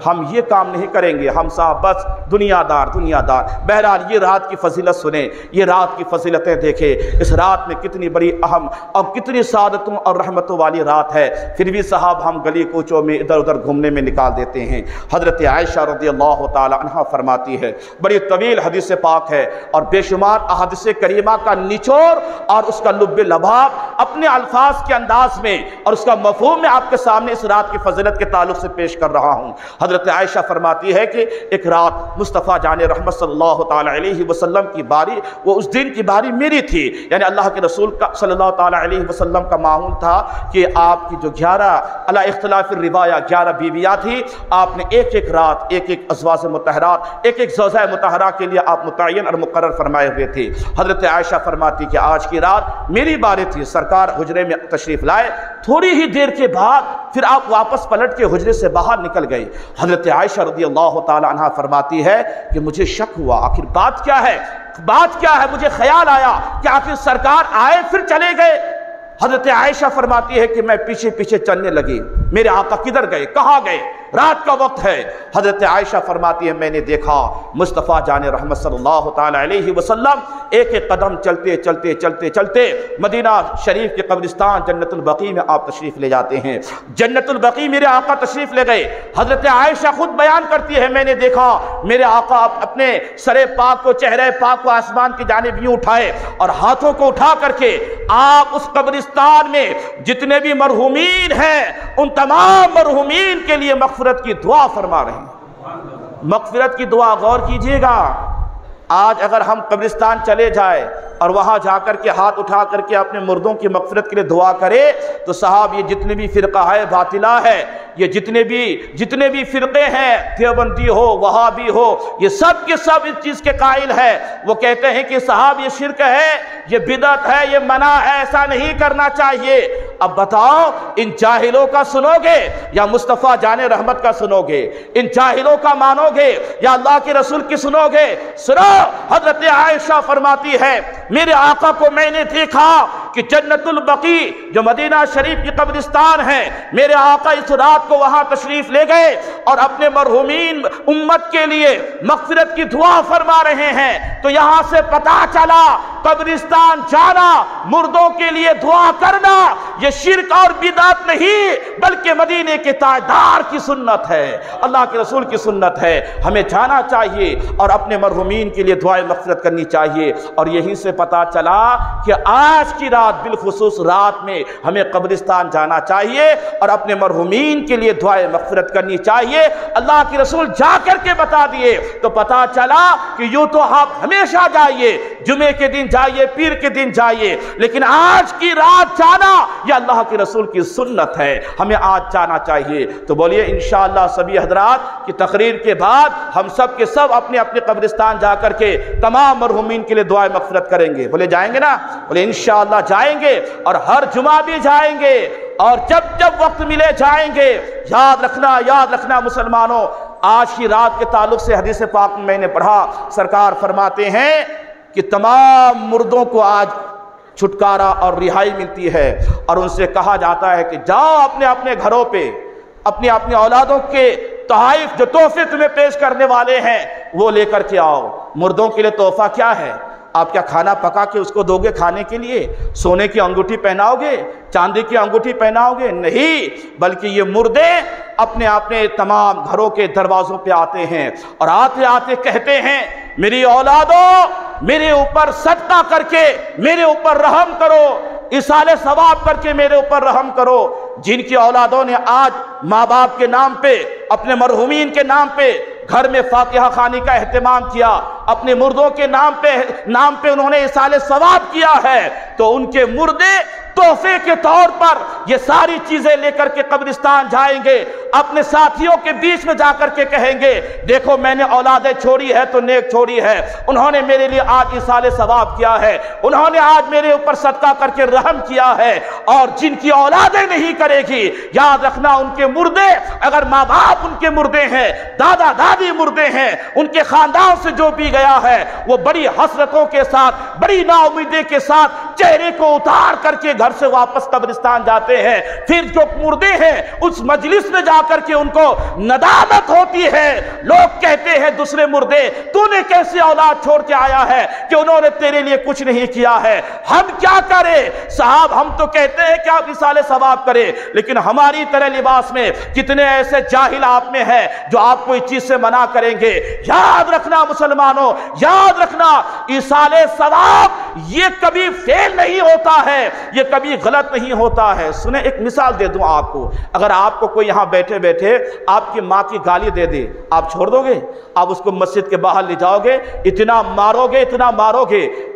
ہم یہ کام نہیں کریں گے، ہم صاحب بس دنیا دار دنیا دار۔ بہرحال یہ رات کی فضیلت سنیں، یہ رات کی فضیلتیں دیکھیں، اس رات میں کتنی بڑی اہم اور کتنی سعادتوں اور رحمتوں والی رات ہے، پھر بھی صاحب ہم گلی کوچوں میں ادھر ادھر گھومنے میں نکال دیتے ہیں۔ حضرت عائشہ رضی اللہ تعالی عنہ فرماتی ہے، بڑی طویل حدیث پاک ہے اور بے شمار احادیث کریمہ کا نچوڑ اور اس کا لب لباب اپنے الفاظ کے انداز میں اور اس کا مفہوم میں آپ کے سامنے اس رات کی فضیلت کے تعلق سے پیش کر رہا ہوں۔ حضرت عائشہ فرماتی ہے کہ ایک رات مصطفیٰ جان رحمت صلی اللہ تعالی علیہ وسلم کی باری، وہ اس دن کی باری میری تھی، یعنی اللہ کے رسول کا صلی اللہ تعالی علیہ وسلم کا معمول تھا کہ آپ کی جو 11 علی اختلاف الروایہ 11 بیویاں تھی، آپ نے ایک ایک رات ایک ایک ازواج مطہرات، ایک ایک زوجہ مطہرہ کے لیے آپ متعین اور مقرر فرمائے ہوئے تھے۔ حضرت عائشہ فرماتی کہ آج کی رات میری باری تھی، سرکار حجرے میں تشریف لائے، تھوڑی ہی دیر کے بعد پھر آپ واپس پلٹ کے حجرے سے باہر نکل گئے۔ حضرت عائشہ رضی اللہ تعالی عنہ فرماتی ہے کہ مجھے شک ہوا، آخر بات کیا ہے، بات کیا ہے، مجھے خیال آیا کہ آخر سرکار آئے پھر چلے گئے۔ حضرت عائشہ فرماتی ہے کہ میں پیچھے پیچھے چلنے لگی، میرے آقا کدھر گئے، کہاں گئے، رات کا وقت ہے۔ حضرت عائشہ فرماتی ہے میں نے دیکھا مصطفیٰ جان رحمت صلی اللہ تعالی علیہ وسلم ایک ایک قدم چلتے چلتے چلتے چلتے مدینہ شریف کے قبرستان جنت البقیع میں آپ تشریف لے جاتے ہیں۔ جنت البقیع میرے آقا تشریف لے گئے۔ حضرت عائشہ خود بیان کرتی ہے میں نے دیکھا میرے آقا اپنے سر پاک کو، چہرے پاک کو آسمان کی جانب یوں اٹھائے اور ہاتھوں کو اٹھا کر کے آپ اس قبرستان میں جتنے بھی مرحومین ہیں ان تمام مرحومین کے لیے مغفرت کی دعا فرما رہے ہیں۔ مغفرت کی دعا غور کیجئے گا، آج اگر ہم قبرستان چلے جائیں اور وہاں جا کر کے ہاتھ اٹھا کر کے اپنے مردوں کی مغفرت کے لیے دعا کرے تو صاحب یہ جتنے بھی فرقہ ہے باطلہ ہے، یہ جتنے بھی فرقے ہیں، دیوبندی ہو وہابی ہو، یہ سب کے سب اس چیز کے قائل ہے۔ وہ کہتے ہیں کہ صاحب یہ شرک ہے، یہ بدعت ہے، یہ منع ہے، ایسا نہیں کرنا چاہیے۔ اب بتاؤ ان جاہلوں کا سنو گے یا مصطفیٰ جان رحمت کا سنو گے؟ ان جاہلوں کا مانو گے یا اللہ کے رسول کی سنو گے؟ سنو، حضرت عائشہ فرماتی ہے میرے آقا کو میں نے دیکھا کہ جنت البقیع جو مدینہ شریف کی قبرستان ہے، میرے آقا اس رات کو وہاں تشریف لے گئے اور اپنے مرحومین امت کے لیے مغفرت کی دعا فرما رہے ہیں۔ تو یہاں سے پتہ چلا قبرستان جانا، مردوں کے لیے دعا کرنا یہ شرک اور بدعت نہیں بلکہ مدینے کے تاجدار کی سنت ہے، اللہ کے رسول کی سنت ہے۔ ہمیں جانا چاہیے اور اپنے مرحومین کے لیے دعائیں مغفرت کرنی چاہیے۔ اور یہیں سے پتہ چلا کہ آج کی رات بالخصوص رات میں ہمیں قبرستان جانا چاہیے اور اپنے مرحومین کے لیے دعائیں مغفرت کرنی چاہیے۔ اللہ کے رسول جا کر کے بتا دیے تو پتہ چلا کہ یوں تو آپ ہمیشہ جائیے، جمعے کے دن جائیے، پیر کے دن جائیے، لیکن آج کی رات جانا یہ اللہ کے رسول کی سنت ہے، ہمیں آج جانا چاہیے۔ تو بولیے انشاءاللہ سبھی حضرات کی تقریر کے بعد ہم سب کے سب اپنے اپنے قبرستان جا کر کے تمام مرحومین کے لیے دعائیں مغفرت کریں گے۔ بولے جائیں گے نا؟ بولے انشاءاللہ جائیں گے اور ہر جمعہ بھی جائیں گے اور جب وقت ملے جائیں گے۔ یاد رکھنا مسلمانوں، آج کی رات کے تعلق سے حدیث پاک میں نے پڑھا، سرکار فرماتے ہیں کہ تمام مردوں کو آج چھٹکارا اور رہائی ملتی ہے اور ان سے کہا جاتا ہے کہ جاؤ اپنے اپنے گھروں پہ اپنی اولادوں کے تحائف جو تحفے تمہیں پیش کرنے والے ہیں وہ لے کر کے آؤ۔ مردوں کے لیے تحفہ کیا ہے؟ آپ کیا کھانا پکا کے اس کو دو گے کھانے کے لیے؟ سونے کی انگوٹھی پہناؤ گے؟ چاندی کی انگوٹھی پہناؤ گے؟ نہیں، بلکہ یہ مردے اپنے تمام گھروں کے دروازوں پہ آتے ہیں اور آتے آتے کہتے ہیں میری اولادوں میرے اوپر صدقہ کر کے میرے اوپر رحم کرو، ایصال ثواب کر کے میرے اوپر رحم کرو۔ جن کی اولادوں نے آج ماں باپ کے نام پہ، اپنے مرحومین کے نام پہ گھر میں فاتحہ خوانی کا اہتمام کیا، اپنے مردوں کے نام پہ انہوں نے ایصال ثواب کیا ہے، تو ان کے مردے تحفے کے طور پر یہ ساری چیزیں لے کر کے قبرستان جائیں گے، اپنے ساتھیوں کے بیچ میں جا کر کے کہیں گے دیکھو میں نے اولادیں چھوڑی ہے تو نیک چھوڑی ہے، انہوں نے میرے لیے آج ایصال ثواب کیا ہے، انہوں نے آج میرے اوپر صدقہ کر کے رحم کیا ہے۔ اور جن کی اولادیں نہیں کرے گی، یاد رکھنا ان کے مردے، اگر ماں باپ ان کے مردے ہیں، دادا دادی مردے ہیں، ان کے خاندان سے جو بھی گیا ہے وہ بڑی حسرتوں کے ساتھ، بڑی نا امیدی کے ساتھ چہرے کو اتار کر کے گھر سے واپس قبرستان جاتے ہیں، پھر جو مردے ہیں اس مجلس میں جا کر کے ان کو ندامت ہوتی ہے، لوگ کہتے ہیں دوسرے مردے تو نے کیسے اولاد چھوڑ کے آیا ہے کہ انہوں نے تیرے لیے کچھ نہیں کیا ہے، ہم کیا کریں؟ صاحب ہم تو کہتے ہیں کہ آپ اِیصال ثواب کریں، لیکن ہماری طرح لباس میں کتنے ایسے جاہل آپ میں ہیں جو آپ کو اس چیز سے منع کریں گے۔ یاد رکھنا مسلمانوں، یاد رکھنا، ایصال ثواب یہ کبھی فیل نہیں ہوتا ہے، یہ کبھی غلط نہیں ہوتا ہے۔ سنیں ایک مثال دے دوں آپ کو، اگر آپ کو کوئی یہاں بیٹھے بیٹھے آپ کی ماں کی گالی دے دے، آپ چھوڑ دو گے؟ آپ اس کو مسجد کے باہر لے جاؤ گے، اتنا مارو گے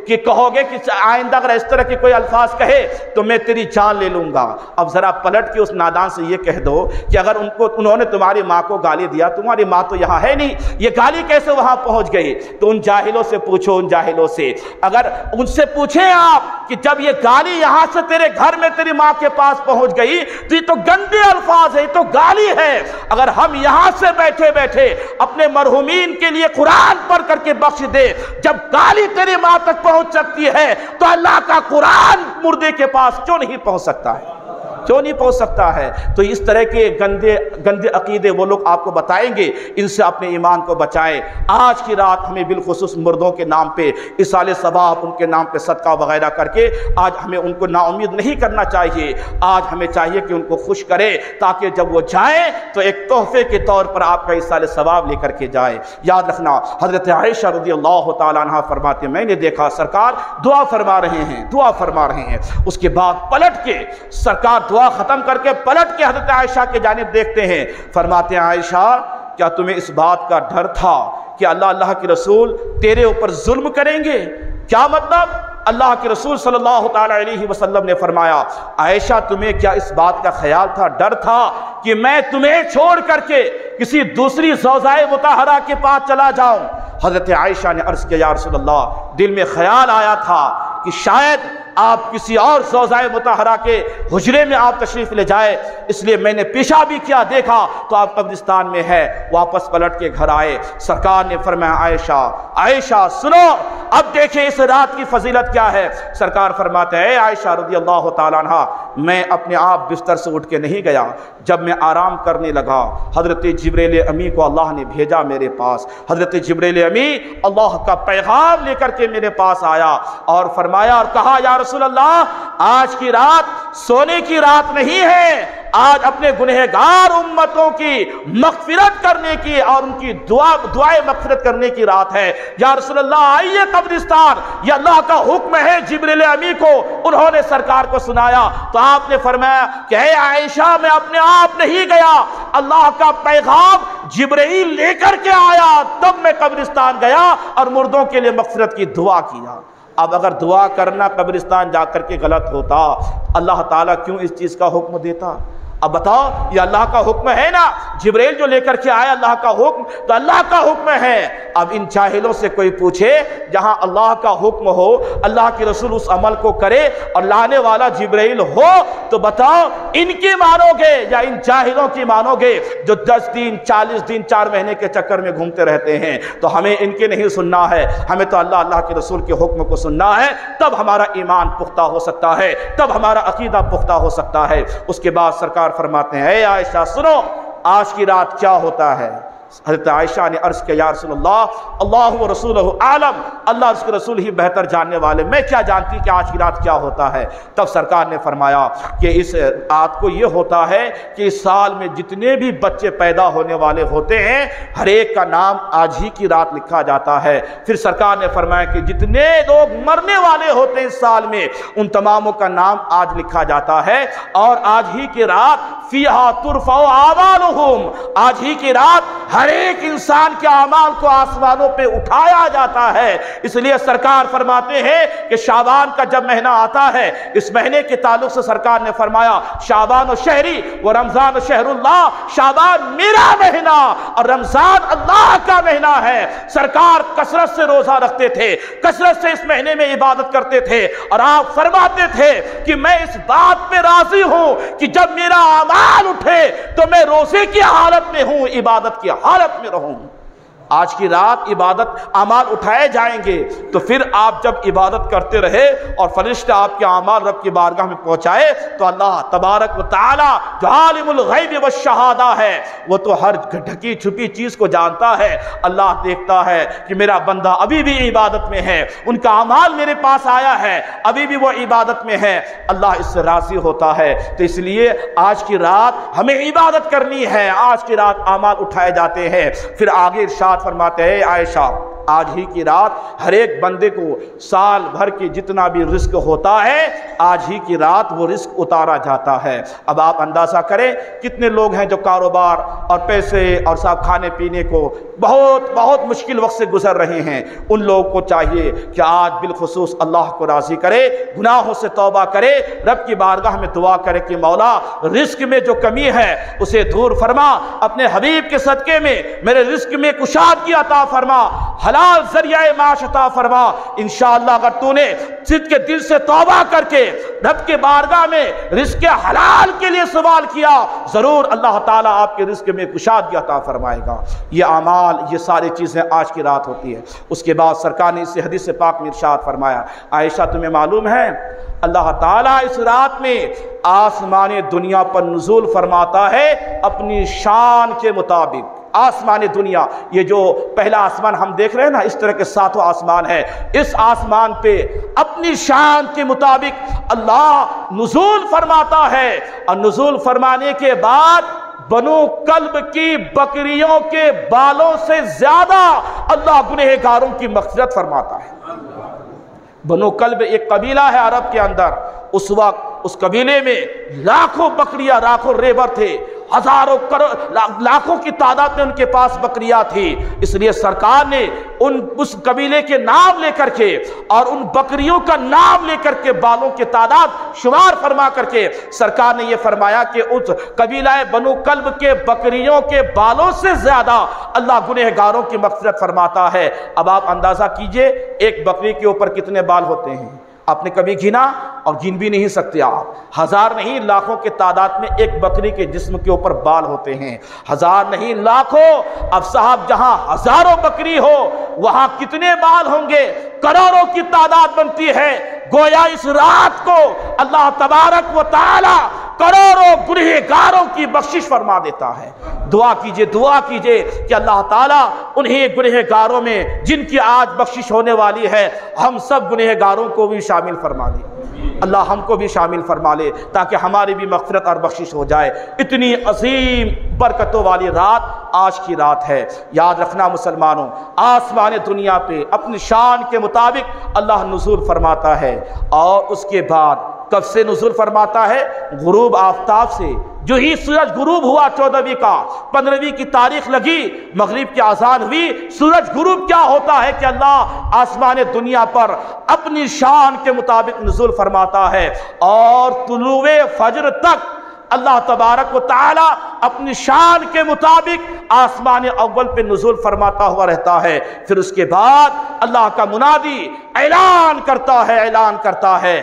کہ کہو گے کہ آئندہ اگر اس طرح کے کوئی الفاظ کہے تو میں تیری جان لے لوں گا۔ اب ذرا پلٹ کے اس نادان سے یہ کہہ دو کہ اگر انہوں نے تمہاری ماں کو گالی دیا، تمہاری ماں تو یہاں ہے نہیں، یہ گالی کیسے وہاں پہنچ گئی؟ تو ان جاہلوں سے پوچھو، ان جاہلوں سے، اگر ان سے پوچھیں آپ کہ جب یہ گالی یہاں سے تیرے گھر میں تیری ماں کے پاس پہنچ گئی تو یہ تو گندے الفاظ ہے، یہ تو گالی ہے۔ اگر ہم یہاں سے بیٹھے بیٹھے اپنے مرحومین کے لیے قرآن پڑھ کر کے بخش دے، جب گالی تیری ماں تک پہنچ سکتی ہے تو اللہ کا قرآن مردے کے پاس کیوں نہیں پہنچ سکتا ہے؟ کیوں نہیں پہنچ سکتا ہے؟ تو اس طرح کے گندے عقیدے وہ لوگ آپ کو بتائیں گے، ان سے اپنے ایمان کو بچائیں۔ آج کی رات ہمیں بالخصوص مردوں کے نام پہ ایصال ثواب، ان کے نام پہ صدقہ وغیرہ کر کے آج ہمیں ان کو نا امید نہیں کرنا چاہیے۔ آج ہمیں چاہیے کہ ان کو خوش کرے تاکہ جب وہ جائیں تو ایک تحفے کے طور پر آپ کا ایصال ثواب لے کر کے جائیں۔ یاد رکھنا، حضرت عائشہ رضی اللہ تعالیٰ عنہ فرماتے ہیں، میں نے دیکھا سرکار دعا فرما رہے ہیں، اس کے بعد پلٹ کے سرکار دعا ختم کر کے پلٹ کے حضرت عائشہ کے جانب دیکھتے ہیں، فرماتے ہیں عائشہ کیا تمہیں اس بات کا ڈر تھا کہ اللہ کے رسول تیرے اوپر ظلم کریں گے؟ کیا مطلب؟ اللہ کے رسول صلی اللہ تعالیٰ علیہ وسلم نے فرمایا عائشہ تمہیں کیا اس بات کا خیال تھا، ڈر تھا کہ میں تمہیں چھوڑ کر کے کسی دوسری زوجائے مطہرہ کے پاس چلا جاؤں؟ حضرت عائشہ نے عرض کیا یا رسول اللہ، دل میں خیال آیا تھا کہ شاید آپ کسی اور زوجائے مطہرہ کے حجرے میں آپ تشریف لے جائے، اس لیے میں نے پیشہ بھی کیا، دیکھا تو آپ قبرستان میں ہے۔ واپس پلٹ کے گھر آئے، سرکار نے فرمایا عائشہ سنو، اب دیکھیں اس رات کی فضیلت کیا ہے۔ سرکار فرماتے ہیں اے عائشہ رضی اللہ تعالیٰ عنہ، میں اپنے آپ بستر سے اٹھ کے نہیں گیا، جب میں آرام کرنے لگا حضرت جبریل امی کو اللہ نے بھیجا میرے پاس۔ حضرت جبریل امی اللہ کا پیغام لے کر کے میرے پاس آیا اور فرمایا اور کہا یا رسول اللہ، آج کی رات سونے کی رات نہیں ہے، آج اپنے گنہگار امتوں کی مغفرت کرنے کی اور ان کی دعائے مغفرت کرنے کی رات ہے۔ یا رسول اللہ آئیے قبرستان، یہ اللہ کا حکم ہے۔ جبریل امی کو انہوں نے سرکار کو سنایا تو آپ نے فرمایا کہ اے عائشہ میں اپنے آپ نہیں گیا، اللہ کا پیغام جبرائیل لے کر کے آیا، تب میں قبرستان گیا اور مردوں کے لیے مغفرت کی دعا کیا۔ اب اگر دعا کرنا قبرستان جا کر کے غلط ہوتا، اللہ تعالیٰ کیوں اس چیز کا حکم دیتا؟ اب بتاؤ، یہ اللہ کا حکم ہے نا، جبریل جو لے کر کے آیا اللہ کا حکم تو اللہ کا حکم ہے۔ اب ان جاہلوں سے کوئی پوچھے جہاں اللہ کا حکم ہو، اللہ کے رسول اس عمل کو کرے اور لانے والا جبریل ہو، تو بتاؤ ان کی مانو گے یا ان جاہلوں کی مانو گے جو 10 دن 40 دن 4 مہینے کے چکر میں گھومتے رہتے ہیں؟ تو ہمیں ان کے نہیں سننا ہے، ہمیں تو اللہ کے رسول کے حکم کو سننا ہے، تب ہمارا ایمان پختہ ہو سکتا ہے، تب ہمارا عقیدہ پختہ ہو سکتا ہے۔ اس کے بعد سرکار فرماتے ہیں اے عائشہ سنو، آج کی رات کیا ہوتا ہے؟ حضرت عائشہ نے عرض کیا یا رسول اللہ، اللہ و رسولہ عالم، اللہ اس کے رسول ہی بہتر جاننے والے، میں کیا جانتی کہ آج کی رات کیا ہوتا ہے؟ تب سرکار نے فرمایا کہ اس رات کو یہ ہوتا ہے کہ اس سال میں جتنے بھی بچے پیدا ہونے والے ہوتے ہیں ہر ایک کا نام آج ہی کی رات لکھا جاتا ہے۔ پھر سرکار نے فرمایا کہ جتنے لوگ مرنے والے ہوتے ہیں اس سال میں ان تماموں کا نام آج لکھا جاتا ہے، اور آج ہی کی رات فیہا ترفع اعمالہم، آج ہی کی رات ہر ایک انسان کے اعمال کو آسمانوں پہ اٹھایا جاتا ہے۔ اس لیے سرکار فرماتے ہیں کہ شعبان کا جب مہینہ آتا ہے، اس مہینے کے تعلق سے سرکار نے فرمایا شعبان و شہری و رمضان و شہر اللہ، شعبان میرا مہینہ اور رمضان اللہ کا مہینہ ہے۔ سرکار کثرت سے روزہ رکھتے تھے، کثرت سے اس مہینے میں عبادت کرتے تھے، اور آپ فرماتے تھے کہ میں اس بات پہ راضی ہوں کہ جب میرا اعمال اٹھے تو میں روزے کی حالت میں ہوں، عبادت کی حالت میں رہوں۔ آج کی رات عبادت اعمال اٹھائے جائیں گے تو پھر آپ جب عبادت کرتے رہے اور فرشتہ آپ کے اعمال رب کی بارگاہ میں پہنچائے تو اللہ تبارک و تعالی جو عالم الغیب والشہادہ ہے وہ تو ہر ڈھکی چھپی چیز کو جانتا ہے۔ اللہ دیکھتا ہے کہ میرا بندہ ابھی بھی عبادت میں ہے، ان کا اعمال میرے پاس آیا ہے، ابھی بھی وہ عبادت میں ہے، اللہ اس سے راضی ہوتا ہے۔ تو اس لیے آج کی رات ہمیں عبادت کرنی ہے، آج کی رات اعمال اٹھائے جاتے ہیں۔ پھر آگے ارشاد فرماتے ہیں عائشہ آج ہی کی رات ہر ایک بندے کو سال بھر کی جتنا بھی رزق ہوتا ہے آج ہی کی رات وہ رزق اتارا جاتا ہے۔ اب آپ اندازہ کریں کتنے لوگ ہیں جو کاروبار اور پیسے اور صاحب کھانے پینے کو بہت مشکل وقت سے گزر رہے ہیں، ان لوگوں کو چاہیے کہ آج بالخصوص اللہ کو راضی کرے، گناہوں سے توبہ کرے، رب کی بارگاہ میں دعا کرے کہ مولا رزق میں جو کمی ہے اسے دور فرما، اپنے حبیب کے صدقے میں میرے رزق میں کشادگی عطا فرما، حلال ذریعہ معاش عطا فرما۔ انشاءاللہ اگر تو نے صدق کے دل سے توبہ کر کے رب کے بارگاہ میں رزق حلال کے لیے سوال کیا ضرور اللہ تعالیٰ آپ کے رزق میں کشادگی عطا فرمائے گا۔ یہ اعمال یہ ساری چیزیں آج کی رات ہوتی ہے۔ اس کے بعد سرکار نے اس حدیث پاک میں ارشاد فرمایا عائشہ تمہیں معلوم ہے اللہ تعالیٰ اس رات میں آسمان دنیا پر نزول فرماتا ہے اپنی شان کے مطابق۔ آسمان دنیا یہ جو پہلا آسمان ہم دیکھ رہے ہیں نا اس طرح کے 7 آسمان ہے، اس آسمان پہ اپنی شان کے مطابق اللہ نزول فرماتا ہے، اور نزول فرمانے کے بعد بنو کلب کی بکریوں کے بالوں سے زیادہ اللہ گنہگاروں کی مغفرت فرماتا ہے۔ بنو کلب ایک قبیلہ ہے عرب کے اندر، اس وقت اس قبیلے میں لاکھوں بکریاں، لاکھوں ریبر تھے، ہزاروں لاکھوں کی تعداد میں ان کے پاس بکریاں تھی۔ اس لیے سرکار نے اس قبیلے کے نام لے کر کے اور ان بکریوں کا نام لے کر کے بالوں کی تعداد شمار فرما کر کے سرکار نے یہ فرمایا کہ اس قبیلہ بنو کلب کے بکریوں کے بالوں سے زیادہ اللہ گنہگاروں کی مغفرت فرماتا ہے۔ اب آپ اندازہ کیجئے ایک بکری کے اوپر کتنے بال ہوتے ہیں، آپ نے کبھی گنا اور گن بھی نہیں سکتے آپ، ہزار نہیں لاکھوں کے تعداد میں ایک بکری کے جسم کے اوپر بال ہوتے ہیں، ہزار نہیں لاکھوں۔ اب صاحب جہاں ہزاروں بکری ہو وہاں کتنے بال ہوں گے، کروڑوں کی تعداد بنتی ہے۔ گویا اس رات کو اللہ تبارک و تعالی کروڑوں گنہگاروں کی بخشش فرما دیتا ہے۔ دعا کیجئے کہ اللہ تعالیٰ انہیں گنہگاروں میں جن کی آج بخشش ہونے والی ہے ہم سب گنہگاروں کو بھی شامل فرما لے، اللہ ہم کو بھی شامل فرما لے تاکہ ہماری بھی مغفرت اور بخشش ہو جائے۔ اتنی عظیم برکتوں والی رات آج کی رات ہے۔ یاد رکھنا مسلمانوں، آسمان دنیا پہ اپنی شان کے مطابق اللہ نزول فرماتا ہے، اور اس کے بعد کب سے نزول فرماتا ہے؟ غروب آفتاب سے۔ جو ہی سورج غروب ہوا 14ویں کا 15ویں کی تاریخ لگی، مغرب کی اذان ہوئی، سورج غروب کیا ہوتا ہے کہ اللہ آسمان دنیا پر اپنی شان کے مطابق نزول فرماتا ہے، اور طلوع فجر تک اللہ تبارک و تعالی اپنی شان کے مطابق آسمان اول پہ نزول فرماتا ہوا رہتا ہے۔ پھر اس کے بعد اللہ کا منادی اعلان کرتا ہے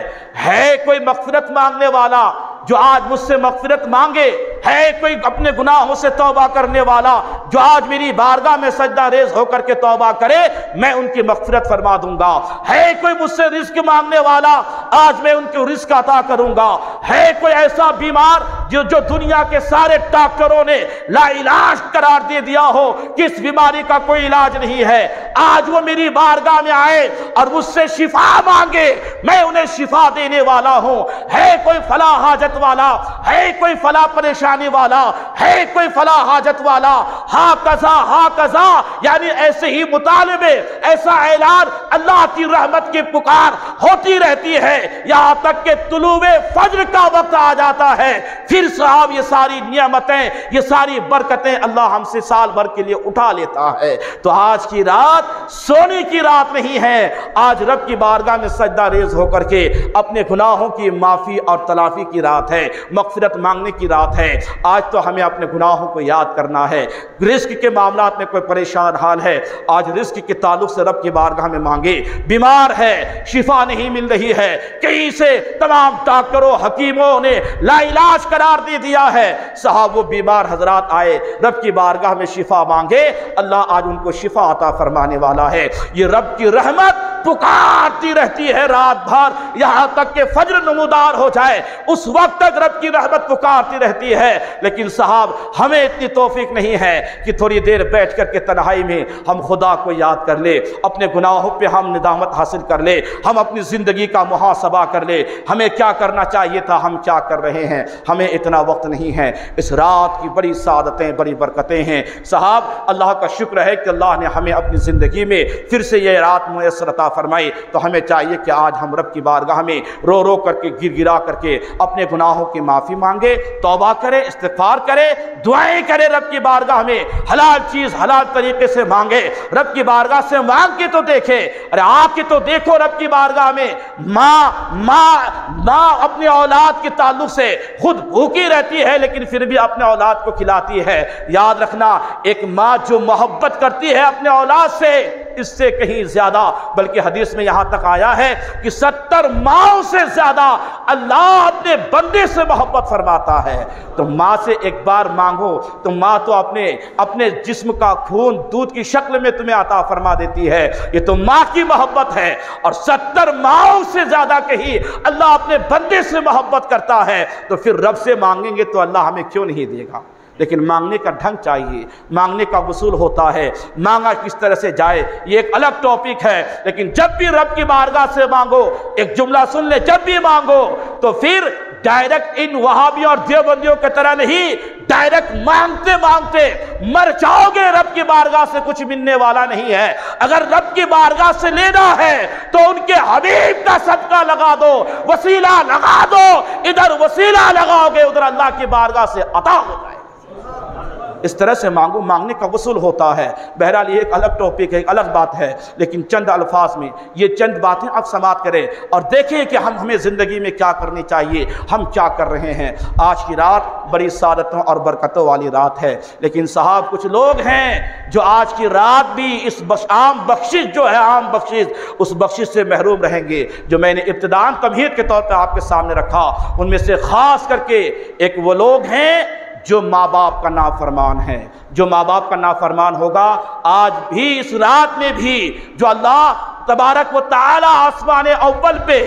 کوئی مغفرت مانگنے والا جو آج مجھ سے مغفرت مانگے، ہے کوئی اپنے گناہوں سے توبہ کرنے والا جو آج میری بارگاہ میں سجدہ ریز ہو کر کے توبہ کرے، میں ان کی مغفرت فرما دوں گا۔ ہے کوئی مجھ سے رزق مانگنے والا، آج میں ان کو رزق عطا کروں گا۔ ہے کوئی ایسا بیمار جو دنیا کے سارے ڈاکٹروں نے لا علاج قرار دے دیا ہو کہ اس بیماری کا کوئی علاج نہیں ہے، آج وہ میری بارگاہ میں آئے اور مجھ سے شفا مانگے، میں انہیں شفا دینے والا ہوں۔ ہے کوئی فلاں حاجت والا، ہے کوئی فلاں پریشانی والا، ہے کوئی فلاں حاجت والا، ہاں قضا یعنی ایسے ہی مطالبے، ایسا اعلان، اللہ کی رحمت کی پکار ہوتی رہتی ہے یہاں تک کہ طلوع فجر کا وقت آ جاتا ہے۔ پھر صاحب یہ ساری نعمتیں، یہ ساری برکتیں اللہ ہم سے سال بھر کے لیے اٹھا لیتا ہے۔ تو آج کی رات سونے کی رات نہیں ہے، آج رب کی بارگاہ میں سجدہ ریز ہو کر کے اپنے گناہوں کی معافی اور تلافی کی رات ہے، مغفرت مانگنے کی رات ہے۔ آج تو ہمیں اپنے گناہوں کو یاد کرنا ہے۔ رزق کے معاملات میں کوئی پریشان حال ہے، آج رزق کے تعلق سے رب کی بارگاہ میں مانگ مانگے، بیمار ہے شفا نہیں مل رہی ہے، کہیں سے تمام ڈاکٹروں حکیموں نے لا علاج قرار دے دیا ہے، صاحب وہ بیمار حضرات آئے رب کی بارگاہ میں شفا مانگے، اللہ آج ان کو شفا عطا فرمانے والا ہے۔ یہ رب کی رحمت پکارتی رہتی ہے رات بھر یہاں تک کہ فجر نمودار ہو جائے، اس وقت تک رب کی رحمت پکارتی رہتی ہے۔ لیکن صاحب ہمیں اتنی توفیق نہیں ہے کہ تھوڑی دیر بیٹھ کر کے تنہائی میں ہم خدا کو یاد کر لے، اپنے گناہوں پہ ہم ندامت حاصل کر لے، ہم اپنی زندگی کا محاسبہ کر لے، ہمیں کیا کرنا چاہیے تھا، ہم کیا کر رہے ہیں، ہمیں اتنا وقت نہیں ہے۔ اس رات کی بڑی سعادتیں بڑی برکتیں ہیں صاحب، اللہ کا شکر ہے کہ اللہ نے ہمیں اپنی زندگی میں پھر سے یہ رات میسر عطا فرمائی، تو ہمیں چاہیے کہ آج ہم رب کی بارگاہ میں رو رو کر کے گر گرا کر کے اپنے گناہوں کی معافی مانگے، توبہ کرے، استغفار کرے، دعائیں کرے رب کی بارگاہ میں، حلال چیز حلال طریقے سے مانگے، رب کی بارگاہ سے مانگ کے تو دیکھے، ارے آ کے تو دیکھو رب کی بارگاہ میں۔ ماں اپنے اولاد کے تعلق سے خود بھوکی رہتی ہے لیکن پھر بھی اپنے اولاد کو کھلاتی ہے۔ یاد رکھنا ایک ماں جو محبت کرتی ہے اپنے اولاد سے، اس سے کہیں زیادہ، بلکہ حدیث میں یہاں تک آیا ہے کہ 70 ماؤں سے زیادہ اللہ اپنے بندے سے محبت فرماتا ہے۔ تو ماں سے ایک بار مانگو تو ماں تو اپنے جسم کا خون دودھ کی شکل میں تمہیں عطا فرما دیتی ہے، یہ تو ماں کی محبت ہے۔ اور 70 ماؤں سے زیادہ کہیں اللہ اپنے بندے سے محبت کرتا ہے، تو پھر رب سے مانگیں گے تو اللہ ہمیں کیوں نہیں دے گا؟ لیکن مانگنے کا ڈھنگ چاہیے، مانگنے کا وصول ہوتا ہے، مانگا کس طرح سے جائے یہ ایک الگ ٹاپک ہے۔ لیکن جب بھی رب کی بارگاہ سے مانگو، ایک جملہ سن لے، جب بھی مانگو تو پھر ڈائریکٹ ان وہابیوں اور دیوبندیوں کی طرح نہیں، ڈائریکٹ مانگتے مانگتے مر جاؤ گے، رب کی بارگاہ سے کچھ ملنے والا نہیں ہے۔ اگر رب کی بارگاہ سے لینا ہے تو ان کے حبیب کا صدقہ لگا دو، وسیلہ لگا دو، ادھر وسیلہ لگاؤ گے ادھر اللہ کی بارگاہ سے عطا ہو جائے۔ اس طرح سے مانگو، مانگنے کا وصول ہوتا ہے۔ بہرحال یہ ایک الگ ٹاپک ہے، ایک الگ بات ہے، لیکن چند الفاظ میں یہ چند باتیں اب سماعت کریں اور دیکھیں کہ ہمیں زندگی میں کیا کرنی چاہیے، ہم کیا کر رہے ہیں۔ آج کی رات بڑی سعادتوں اور برکتوں والی رات ہے، لیکن صاحب کچھ لوگ ہیں جو آج کی رات بھی اس عام بخشش جو ہے، عام بخشش، اس بخشش سے محروم رہیں گے جو میں نے ابتداءً تمہید کے طور پہ آپ کے سامنے رکھا۔ ان میں سے خاص کر کے ایک وہ لوگ ہیں جو ماں باپ کا نافرمان ہے، جو ماں باپ کا نافرمان ہوگا۔ آج بھی اس رات میں بھی جو اللہ تبارک و تعالی آسمان اول پہ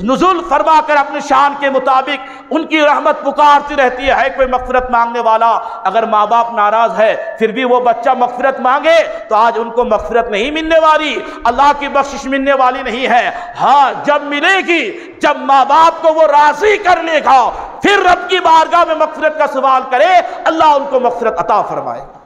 نزول فرما کر اپنی شان کے مطابق ان کی رحمت پکارتی رہتی ہے کوئی مغفرت مانگنے والا۔ اگر ماں باپ ناراض ہے پھر بھی وہ بچہ مغفرت مانگے تو آج ان کو مغفرت نہیں ملنے والی، اللہ کی بخشش ملنے والی نہیں ہے۔ ہاں جب ملے گی، جب ماں باپ کو وہ راضی کر لے گا، پھر رب کی بارگاہ میں مغفرت کا سوال کرے، اللہ ان کو مغفرت عطا فرمائے گا۔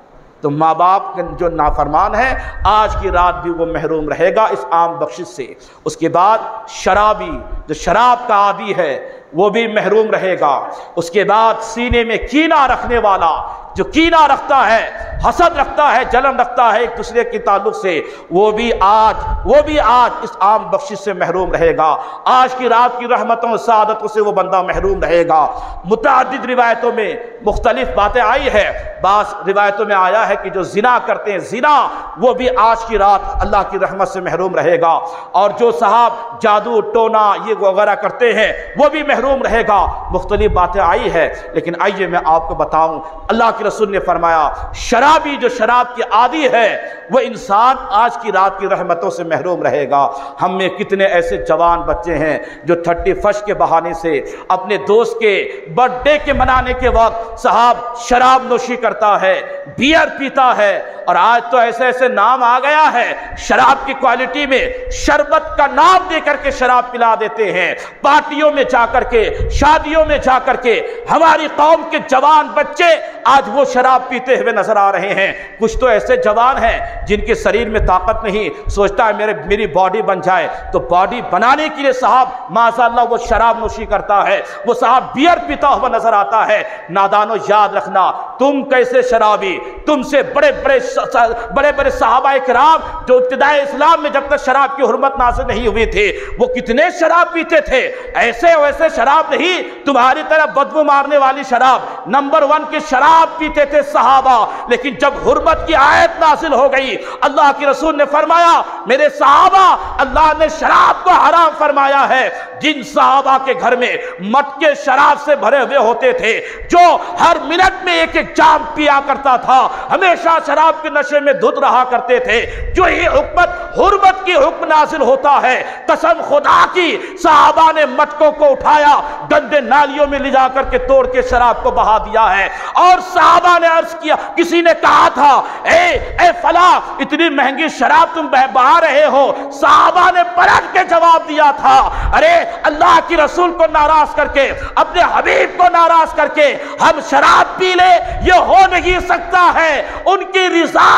تو ماں باپ جو نافرمان ہے آج کی رات بھی وہ محروم رہے گا اس عام بخشش سے۔ اس کے بعد شرابی جو شراب کا عادی ہے وہ بھی محروم رہے گا۔ اس کے بعد سینے میں کینہ رکھنے والا جو کینہ رکھتا ہے، حسد رکھتا ہے، جلن رکھتا ہے ایک دوسرے کے تعلق سے، وہ بھی آج اس عام بخشش سے محروم رہے گا۔ آج کی رات کی رحمتوں اور سعادتوں سے وہ بندہ محروم رہے گا۔ متعدد روایتوں میں مختلف باتیں آئی ہے، بعض روایتوں میں آیا ہے کہ جو زنا کرتے ہیں، زنا، وہ بھی آج کی رات اللہ کی رحمت سے محروم رہے گا۔ اور جو صاحب جادو ٹونا یہ وغیرہ کرتے ہیں وہ بھی محروم رہے گا۔ مختلف باتیں آئی ہے، لیکن آئیے میں آپ کو بتاؤں، اللہ کے رسول نے فرمایا شرابی جو شراب کی عادی ہے وہ انسان آج کی رات کی رحمتوں سے محروم رہے گا۔ ہم میں کتنے ایسے جوان بچے ہیں جو 31 کے بہانے سے اپنے دوست کے برتھ ڈے کے منانے کے وقت صاحب شراب نوشی کرتا ہے، بیئر پیتا ہے، اور آج تو ایسے ایسے نام آ گیا ہے شراب کی کوالٹی میں، شربت کا نام دے کر کے شراب پلا دیتے ہیں۔ پارٹیوں میں جا کر کے، شادیوں میں جا کر کے ہماری قوم کے جوان بچے آج وہ شراب پیتے ہوئے نظر آ رہے ہیں۔ کچھ تو ایسے جوان ہیں جن کے شریر میں طاقت نہیں، سوچتا ہے میری باڈی بن جائے، تو باڈی بنانے کے لیے صاحب ماشاء اللہ وہ شراب نوشی کرتا ہے، وہ صاحب بیئر پیتا ہوا نظر آتا ہے۔ نادانو یاد رکھنا، تم کیسے شرابی، تم سے بڑے بڑے صحابہ کرام جو ابتدائے اسلام میں جب تک شراب کی حرمت نازل نہیں ہوئی تھی وہ کتنے شراب پیتے تھے، ایسے ویسے شراب نہیں، تمہاری طرح بدبو مارنے والی شراب، نمبر 1 کی شراب پیتے تھے صحابہ۔ لیکن جب حرمت کی آیت نازل ہو گئی، اللہ کے رسول نے فرمایا میرے صحابہ اللہ نے شراب کو حرام فرمایا ہے۔ جن صحابہ کے گھر میں مٹکے شراب سے بھرے ہوئے ہوتے تھے، جو ہر منٹ میں ایک ایک جام پیا کرتا تھا، ہمیشہ شراب کے نشے میں دھت رہا کرتے تھے، جو ہی حرمت کی حکم نازل ہوتا ہے، قسم خدا کی صحابہ نے مٹکوں کو اٹھایا، گندے نالیوں میں لے جا کر کے توڑ کے شراب کو بہا دیا ہے۔ اور صحابہ نے عرض کیا، کسی نے کہا تھا اے فلاں اتنی مہنگی شراب تم بہا رہے ہو، صحابہ نے پلٹ کے جواب دیا تھا ارے اللہ کی رسول کو ناراض کر کے، اپنے حبیب کو ناراض کر کے ہم شراب پی لے، یہ ہو نہیں سکتا ہے۔ ان کی رضا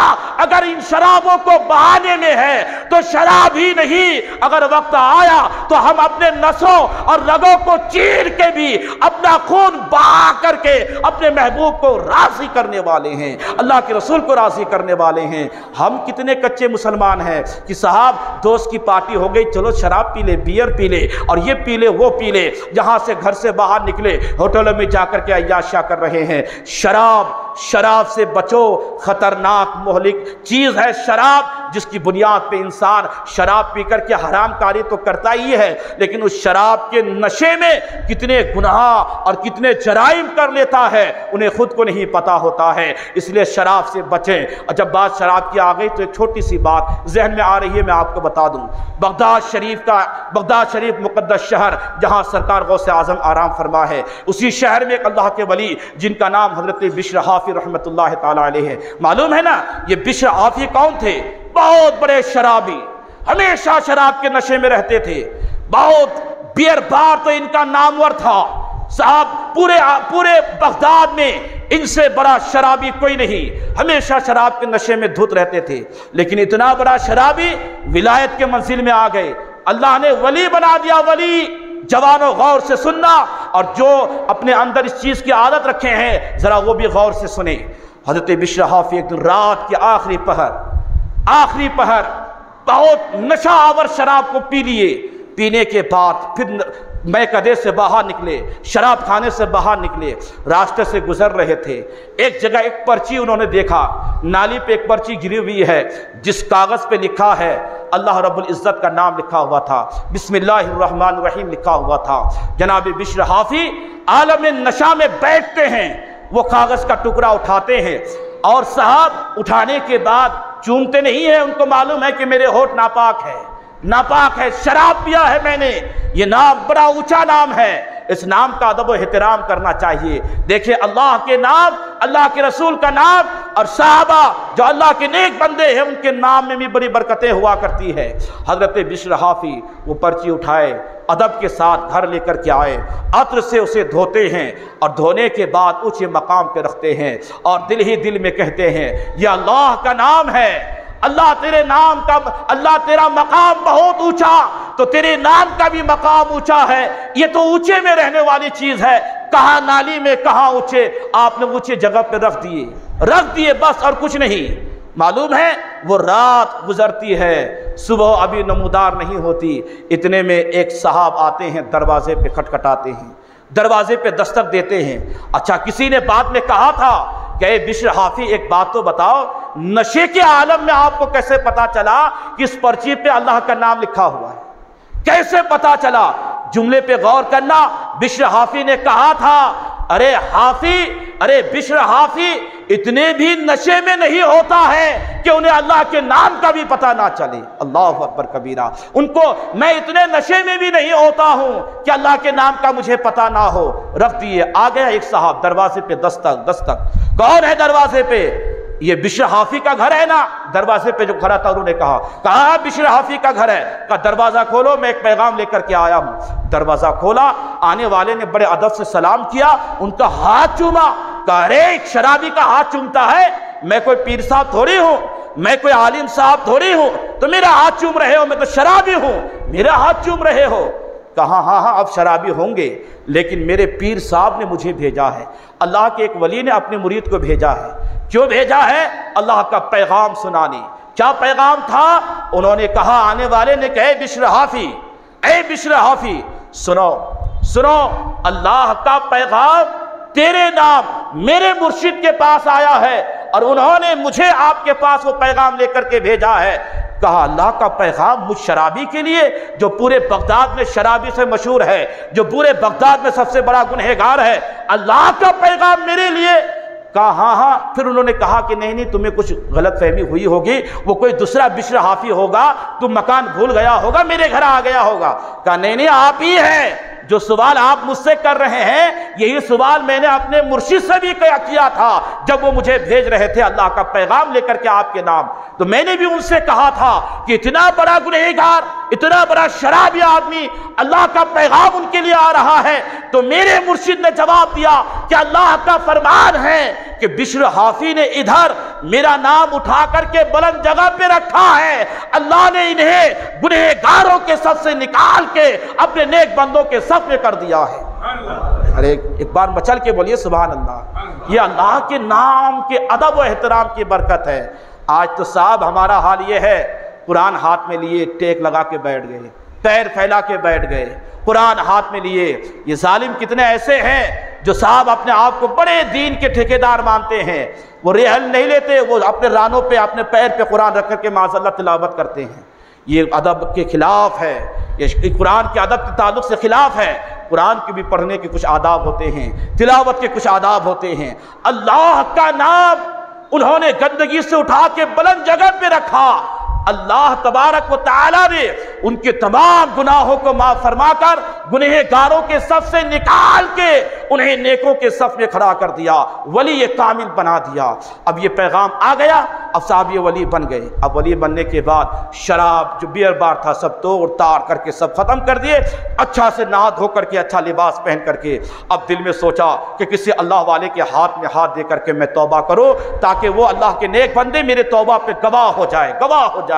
اگر ان شرابوں کو بہانے میں ہے تو شراب ہی نہیں، اگر وقت آیا تو ہم اپنے نسوں اور رگوں کو چیر کے بھی اپنا خون بہا کر کے اپنے محبوب کو راضی کرنے والے ہیں، اللہ کے رسول کو راضی کرنے والے ہیں۔ ہم کتنے کچے مسلمان ہیں کہ صاحب دوست کی پارٹی ہو گئی، چلو شراب پی لے، بیئر پی لے، اور یہ پی لے وہ پی لے، جہاں سے گھر سے باہر نکلے ہوٹلوں میں جا کر کے عیاشیاں کر رہے ہیں۔ شراب سے بچو، خطرناک مہلک چیز ہے شراب، جس کی بنیاد پہ انسان شراب پی کر کے حرام کاری تو کرتا ہی ہے، لیکن اس شراب کے نشے میں کتنے گناہ اور کتنے جرائم کر لیتا ہے انہیں خود کو نہیں پتا ہوتا ہے۔ اس لیے شراب سے بچیں۔ اور جب بات شراب کی آ گئی تو ایک چھوٹی سی بات ذہن میں آ رہی ہے، میں آپ کو بتا دوں۔ بغداد شریف مقدس شہر جہاں سرکار غوث اعظم آرام فرما ہے، اسی شہر میں ایک اللہ کے ولی جن کا نام حضرت بشر حافی رحمت اللہ تعالی علیہ ہے۔ معلوم ہے نا یہ بشر حافی کون تھے؟ بہت بڑے شرابی، ہمیشہ شراب کے نشے میں رہتے تھے، بہت بیئر بار تو ان کا نامور تھا صاحب، پورے بغداد میں ان سے بڑا شرابی کوئی نہیں، ہمیشہ شراب کے نشے میں دھت رہتے تھے۔ لیکن اتنا بڑا شرابی ولایت کے منزل میں آ گئے، اللہ نے ولی بنا دیا۔ ولی جوانوں غور سے سننا، اور جو اپنے اندر اس چیز کی عادت رکھے ہیں ذرا وہ بھی غور سے سنیں۔ حضرت بشر حافی ایک دن رات کے آخری پہر بہت نشہ آور شراب کو پی لیے، پینے کے بعد پھر میکدے سے باہر نکلے، شراب خانے سے باہر نکلے، راستے سے گزر رہے تھے، ایک جگہ ایک پرچی انہوں نے دیکھا، نالی پہ ایک پرچی گری ہوئی ہے جس کاغذ پہ لکھا ہے اللہ رب العزت کا نام لکھا ہوا تھا، بسم اللہ الرحمن الرحیم لکھا ہوا تھا۔ جناب بشر حافی عالم نشہ میں بیٹھتے ہیں، وہ کاغذ کا ٹکڑا اٹھاتے ہیں، اور صاحب اٹھانے کے بعد چومتے نہیں ہیں، ان کو معلوم ہے کہ میرے ہونٹ ناپاک ہے، شراب پیا ہے میں نے، یہ نام بڑا اونچا نام ہے، اس نام کا ادب و احترام کرنا چاہیے۔ دیکھیں اللہ کے نام، اللہ کے رسول کا نام، اور صحابہ جو اللہ کے نیک بندے ہیں ان کے نام میں بھی بڑی برکتیں ہوا کرتی ہے۔ حضرت بشر حافی وہ پرچی اٹھائے، ادب کے ساتھ گھر لے کر کے آئے، عطر سے اسے دھوتے ہیں، اور دھونے کے بعد اونچے مقام پہ رکھتے ہیں، اور دل ہی دل میں کہتے ہیں یہ اللہ کا نام ہے، اللہ تیرا مقام بہت اونچا، تو تیرے نام کا بھی مقام اونچا ہے، یہ تو اونچے میں رہنے والی چیز ہے، کہاں نالی میں کہاں اونچے، آپ نے اونچے جگہ پہ رکھ دیے بس، اور کچھ نہیں۔ معلوم ہے وہ رات گزرتی ہے، صبح ابھی نمودار نہیں ہوتی، اتنے میں ایک صاحب آتے ہیں، دروازے پہ کھٹکھٹاتے ہیں، دروازے پہ دستک دیتے ہیں۔ اچھا کسی نے بعد میں کہا تھا کہ اے بشر حافی ایک بات تو بتاؤ، نشے کے عالم میں آپ کو کیسے پتا چلا کہ اس پرچی پہ اللہ کا نام لکھا ہوا ہے؟ کیسے پتا چلا؟ جملے پہ غور کرنا، بشر حافی نے کہا تھا ارے بشر حافی اتنے بھی نشے میں نہیں ہوتا ہے کہ انہیں اللہ کے نام کا بھی پتہ نہ چلے، اللہ اکبر کبیرہ، ان کو میں اتنے نشے میں بھی نہیں ہوتا ہوں کہ اللہ کے نام کا مجھے پتہ نہ ہو۔ رکھ دیے، آ گیا ایک صاحب، دروازے پہ دستک، کون ہے دروازے پہ؟ یہ بشر حافی کا گھر ہے نا؟ دروازے پہ جو کھڑا تھا انہوں نے کہا بشر حافی کا گھر ہے، کہا دروازہ کھولو میں ایک پیغام لے کر کے آیا ہوں۔ دروازہ کھولا، آنے والے نے بڑے ادب سے سلام کیا، ان کا ہاتھ چوما، کہا ارے ایک شرابی کا ہاتھ چومتا ہے، میں کوئی پیر صاحب تھوڑی ہوں، میں کوئی عالم صاحب تھوڑی ہوں تو میرا ہاتھ چوم رہے ہو، میں تو شرابی ہوں، میرا ہاتھ چوم رہے ہو۔ کہا ہاں اب شرابی ہوں گے، لیکن میرے پیر صاحب نے مجھے بھیجا ہے، اللہ کے ایک ولی نے اپنے مرید کو بھیجا ہے۔ کیوں بھیجا ہے؟ اللہ کا پیغام سنانے۔ کیا پیغام تھا؟ انہوں نے کہا، آنے والے نے کہے بشر حافی، اے بشر حافی سنو سنو، اللہ کا پیغام تیرے نام میرے مرشد کے پاس آیا ہے اور انہوں نے مجھے آپ کے پاس وہ پیغام لے کر کے بھیجا ہے۔ کہا اللہ کا پیغام مجھ شرابی کے لیے جو پورے بغداد میں شرابی سے مشہور ہے، جو پورے بغداد میں سب سے بڑا گنہگار ہے، اللہ کا پیغام میرے لیے؟ کہا ہاں۔ پھر انہوں نے کہا کہ نہیں تمہیں کچھ غلط فہمی ہوئی ہوگی، وہ کوئی دوسرا بشر حافی ہوگا، تم مکان بھول گیا ہوگا، میرے گھر آ گیا ہوگا۔ کہا نہیں آپ ہی ہیں، جو سوال آپ مجھ سے کر رہے ہیں یہی سوال میں نے اپنے مرشد سے بھی کیا تھا جب وہ مجھے بھیج رہے تھے اللہ کا پیغام لے کر کے آپ کے نام۔ تو میں نے بھی ان سے کہا تھا کہ اتنا بڑا گنہگار، اتنا بڑا شرابی آدمی، اللہ کا پیغام ان کے لیے آ رہا ہے۔ تو میرے مرشد نے جواب دیا کہ اللہ کا فرمان ہے کہ بشر حافی نے ادھر میرا نام اٹھا کر کے بلند جگہ پہ رکھا ہے، اللہ نے انہیں گنہگاروں کے صف سے نکال کے اپنے نیک بندوں کے صف میں کر دیا ہے۔ ارے ایک بار مچل کے بولیے سبحان اللہ۔ یہ اللہ کے نام کے ادب و احترام کی برکت ہے۔ آج تو صاحب ہمارا حال یہ ہے، قرآن ہاتھ میں لیے ٹیک لگا کے بیٹھ گئے، پیر پھیلا کے بیٹھ گئے، قرآن ہاتھ میں لیے۔ یہ ظالم کتنے ایسے ہیں جو صاحب اپنے آپ کو بڑے دین کے ٹھیکیدار مانتے ہیں، وہ ریحل نہیں لیتے، وہ اپنے رانوں پہ اپنے پیر پہ قرآن رکھ کر کے معاذ اللہ تلاوت کرتے ہیں۔ یہ ادب کے خلاف ہے، یہ قرآن کے ادب کے تعلق سے خلاف ہے۔ قرآن کے بھی پڑھنے کے کچھ آداب ہوتے ہیں، تلاوت کے کچھ آداب ہوتے ہیں۔ اللہ کا نام انہوں نے گندگی سے اٹھا کے بلند جگہ پہ رکھا۔ اللہ تبارک و تعالی نے ان کے تمام گناہوں کو معاف فرما کر گنہگاروں کے صف سے نکال کے انہیں نیکوں کے صف میں کھڑا کر دیا، ولی کامل بنا دیا۔ اب یہ پیغام آ گیا، اب صاحب یہ ولی بن گئے۔ اب ولی بننے کے بعد شراب جو بیئر بار تھا سب توڑ تاڑ کر کے سب ختم کر دیے، اچھا سے نہا دھو کر کے اچھا لباس پہن کر کے اب دل میں سوچا کہ کسی اللہ والے کے ہاتھ میں ہاتھ دے کر کے میں توبہ کروں تاکہ وہ اللہ کے نیک بندے میرے توبہ پہ گواہ ہو جائے، گواہ ہو جائے۔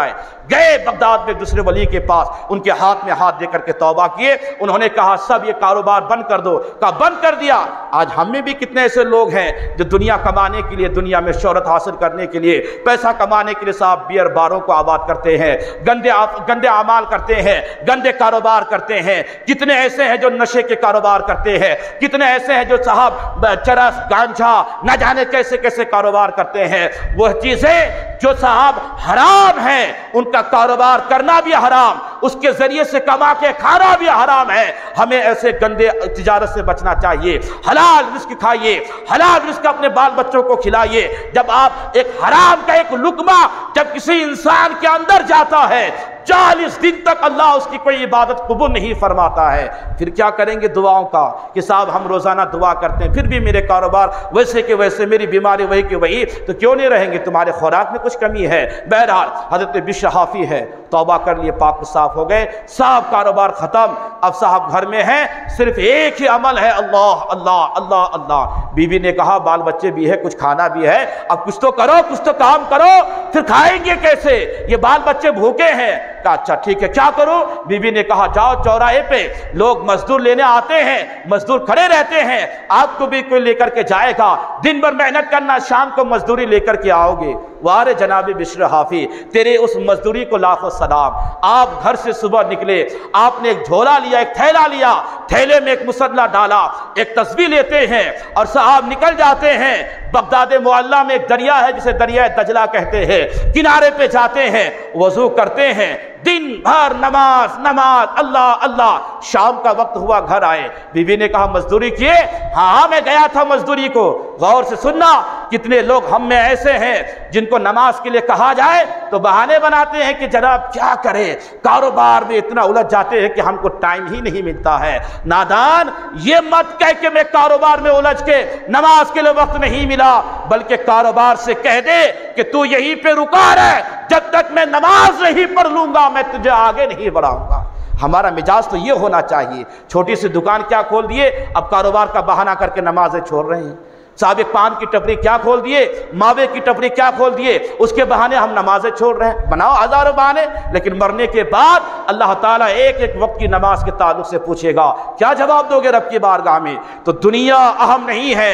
گئے بغداد میں دوسرے ولی کے پاس، ان کے ہاتھ میں ہاتھ دے کر کے توبہ کیے۔ انہوں نے کہا سب یہ کاروبار بند کر دو۔ کہا بند کر دیا۔ آج ہم میں بھی کتنے ایسے لوگ ہیں جو دنیا کمانے کے لیے، دنیا میں شہرت حاصل کرنے کے لیے، پیسہ کمانے کے لیے صاحب بیئر باروں کو آباد کرتے ہیں، گندے اعمال کرتے ہیں، گندے کاروبار کرتے ہیں۔ کتنے ایسے ہیں جو نشے کے کاروبار کرتے ہیں، کتنے ایسے ہیں جو صاحب چرس گانجا نہ جانے کیسے کیسے کاروبار کرتے ہیں۔ وہ چیزیں جو صاحب حرام ہیں ان کا کاروبار کرنا بھی حرام، اس کے ذریعے سے کما کے کھانا بھی حرام ہے۔ ہمیں ایسے گندے تجارت سے بچنا چاہیے، حلال رزق کھائیے، حلال رزق اپنے بال بچوں کو کھلائیے۔ جب آپ ایک حرام کا ایک لقمہ جب کسی انسان کے اندر جاتا ہے 40 دن تک اللہ اس کی کوئی عبادت قبول نہیں فرماتا ہے، پھر کیا کریں گے دعاؤں کا کہ صاحب ہم روزانہ دعا کرتے ہیں پھر بھی میرے کاروبار ویسے کہ ویسے، میری بیماری وہی کہ وہی، تو کیوں نہیں رہیں گے؟ تمہارے خوراک میں کچھ کمی ہے۔ بہرحال حضرت بشر حافی ہے، توبہ کر لیے، پاک صاف ہو گئے، صاحب کاروبار ختم۔ اب صاحب گھر میں ہیں، صرف ایک ہی عمل ہے، اللہ اللہ اللہ اللہ۔ بیوی نے کہا بال بچے بھی ہے، کچھ کھانا بھی ہے، اب کچھ تو کرو، کچھ تو کام کرو، پھر کھائیں گے کیسے؟ یہ بال بچے بھوکے ہیں۔ کہا اچھا ٹھیک ہے، کیا کرو؟ بیوی نے کہا جاؤ چوراہے پہ لوگ مزدور لینے آتے ہیں، مزدور کھڑے رہتے ہیں، آپ کو بھی کوئی لے کر کے جائے گا، دن بھر محنت کرنا، شام کو مزدوری لے کر کے آؤ گے۔ وارے جناب بشر حافی، تیرے اس مزدوری کو لاکھوں سلام۔ آپ گھر سے صبح نکلے، آپ نے ایک جھولا لیا، ایک تھیلا لیا، تھیلے میں ایک مسلح ڈالا، ایک تسبیح لیتے ہیں اور صاحب نکل جاتے ہیں۔ بغداد معلیٰ میں ایک دریا ہے جسے دریائے دجلہ کہتے ہیں، کنارے پہ جاتے ہیں، وضو کرتے ہیں، دن بھر نماز نماز، اللہ اللہ۔ شام کا وقت ہوا، گھر آئے، بیوی نے کہا مزدوری کیے؟ ہاں میں گیا تھا مزدوری کو۔ غور سے سننا، کتنے لوگ ہم میں ایسے ہیں جن کو نماز کے لیے کہا جائے تو بہانے بناتے ہیں کہ جناب کیا کرے، کاروبار میں اتنا الجھ جاتے ہیں کہ ہم کو ٹائم ہی نہیں ملتا ہے۔ نادان، یہ مت کہہ کہ میں کاروبار میں الجھ کے نماز کے لیے وقت نہیں ملا، بلکہ کاروبار سے کہہ دے کہ تو یہیں پہ رکا رہ، جب تک میں نماز نہیں پڑھ لوں گا میں تجھے آگے نہیں بڑھاؤں گا۔ ہمارا مزاج تو یہ ہونا چاہیے۔ چھوٹی سی دکان کیا کھول دیے، اب کاروبار کا بہانہ کر کے نمازیں چھوڑ رہے ہیں۔ صاحب ایک پان کی ٹپری کیا کھول دیے، ماوے کی ٹپری کیا کھول دیے، اس کے بہانے ہم نمازیں چھوڑ رہے ہیں، بناؤ ہزاروں بہانے، لیکن مرنے کے بعد اللہ تعالیٰ ایک ایک وقت کی نماز کے تعلق سے پوچھے گا، کیا جواب دو گے رب کی بارگاہ میں؟ تو دنیا اہم نہیں ہے،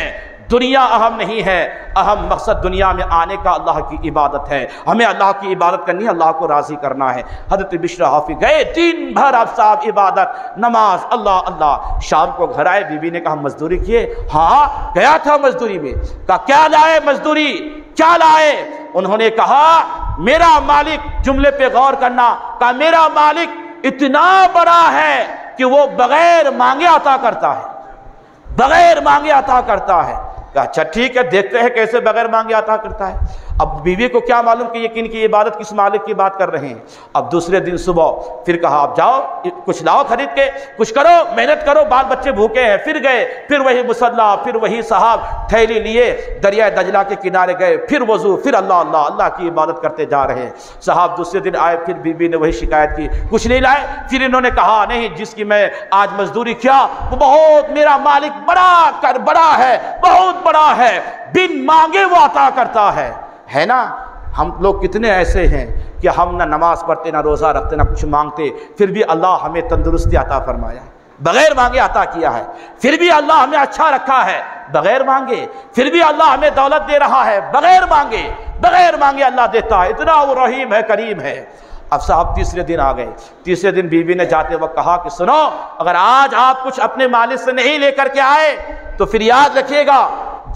دنیا اہم نہیں ہے، اہم مقصد دنیا میں آنے کا اللہ کی عبادت ہے، ہمیں اللہ کی عبادت کرنی ہے، اللہ کو راضی کرنا ہے۔ حضرت بشر حافظ گئے دن بھر اب صاحب عبادت نماز اللہ اللہ، شام کو گھر آئے، بیوی نے کہا مزدوری کیے؟ ہاں گیا تھا مزدوری میں۔ کہا کیا لائے مزدوری، کیا لائے؟ انہوں نے کہا میرا مالک، جملے پہ غور کرنا، کہا میرا مالک اتنا بڑا ہے کہ وہ بغیر مانگے عطا کرتا ہے، بغیر مانگے عطا کرتا ہے۔ اچھا ٹھیک ہے، دیکھتے ہیں کیسے بغیر مانگے عطا کرتا ہے۔ اب بیوی کو کیا معلوم کہ یہ کن کی عبادت، کس مالک کی بات کر رہے ہیں۔ اب دوسرے دن صبح پھر کہا اب جاؤ کچھ لاؤ خرید کے، کچھ کرو، محنت کرو، بال بچے بھوکے ہیں۔ پھر گئے، پھر وہی مصلی، پھر وہی صاحب تھیلی لیے دریائے دجلہ کے کنارے گئے، پھر وضو، پھر اللہ اللہ اللہ کی عبادت کرتے جا رہے ہیں۔ صاحب دوسرے دن آئے، پھر بیوی نے وہی شکایت کی، کچھ نہیں لائے۔ پھر انہوں نے کہا نہیں، جس کی میں آج مزدوری کیا وہ بہت، میرا مالک بڑا ہے، بہت بڑا ہے، بن مانگے وہ عطا کرتا ہے نا۔ ہم لوگ کتنے ایسے ہیں کہ ہم نہ نماز پڑھتے، نہ روزہ رکھتے، نہ کچھ مانگتے، پھر بھی اللہ ہمیں تندرستی عطا فرمایا ہے، بغیر مانگے عطا کیا ہے۔ پھر بھی اللہ ہمیں اچھا رکھا ہے بغیر مانگے، پھر بھی اللہ ہمیں دولت دے رہا ہے بغیر مانگے، بغیر مانگے اللہ دیتا ہے، اتنا وہ رحیم ہے، کریم ہے۔ اب صاحب تیسرے دن آ گئے، تیسرے دن بیوی نے جاتے وقت کہا کہ سنو، اگر آج آپ کچھ اپنے مالک سے نہیں لے کر کے آئے تو پھر یاد رکھیے گا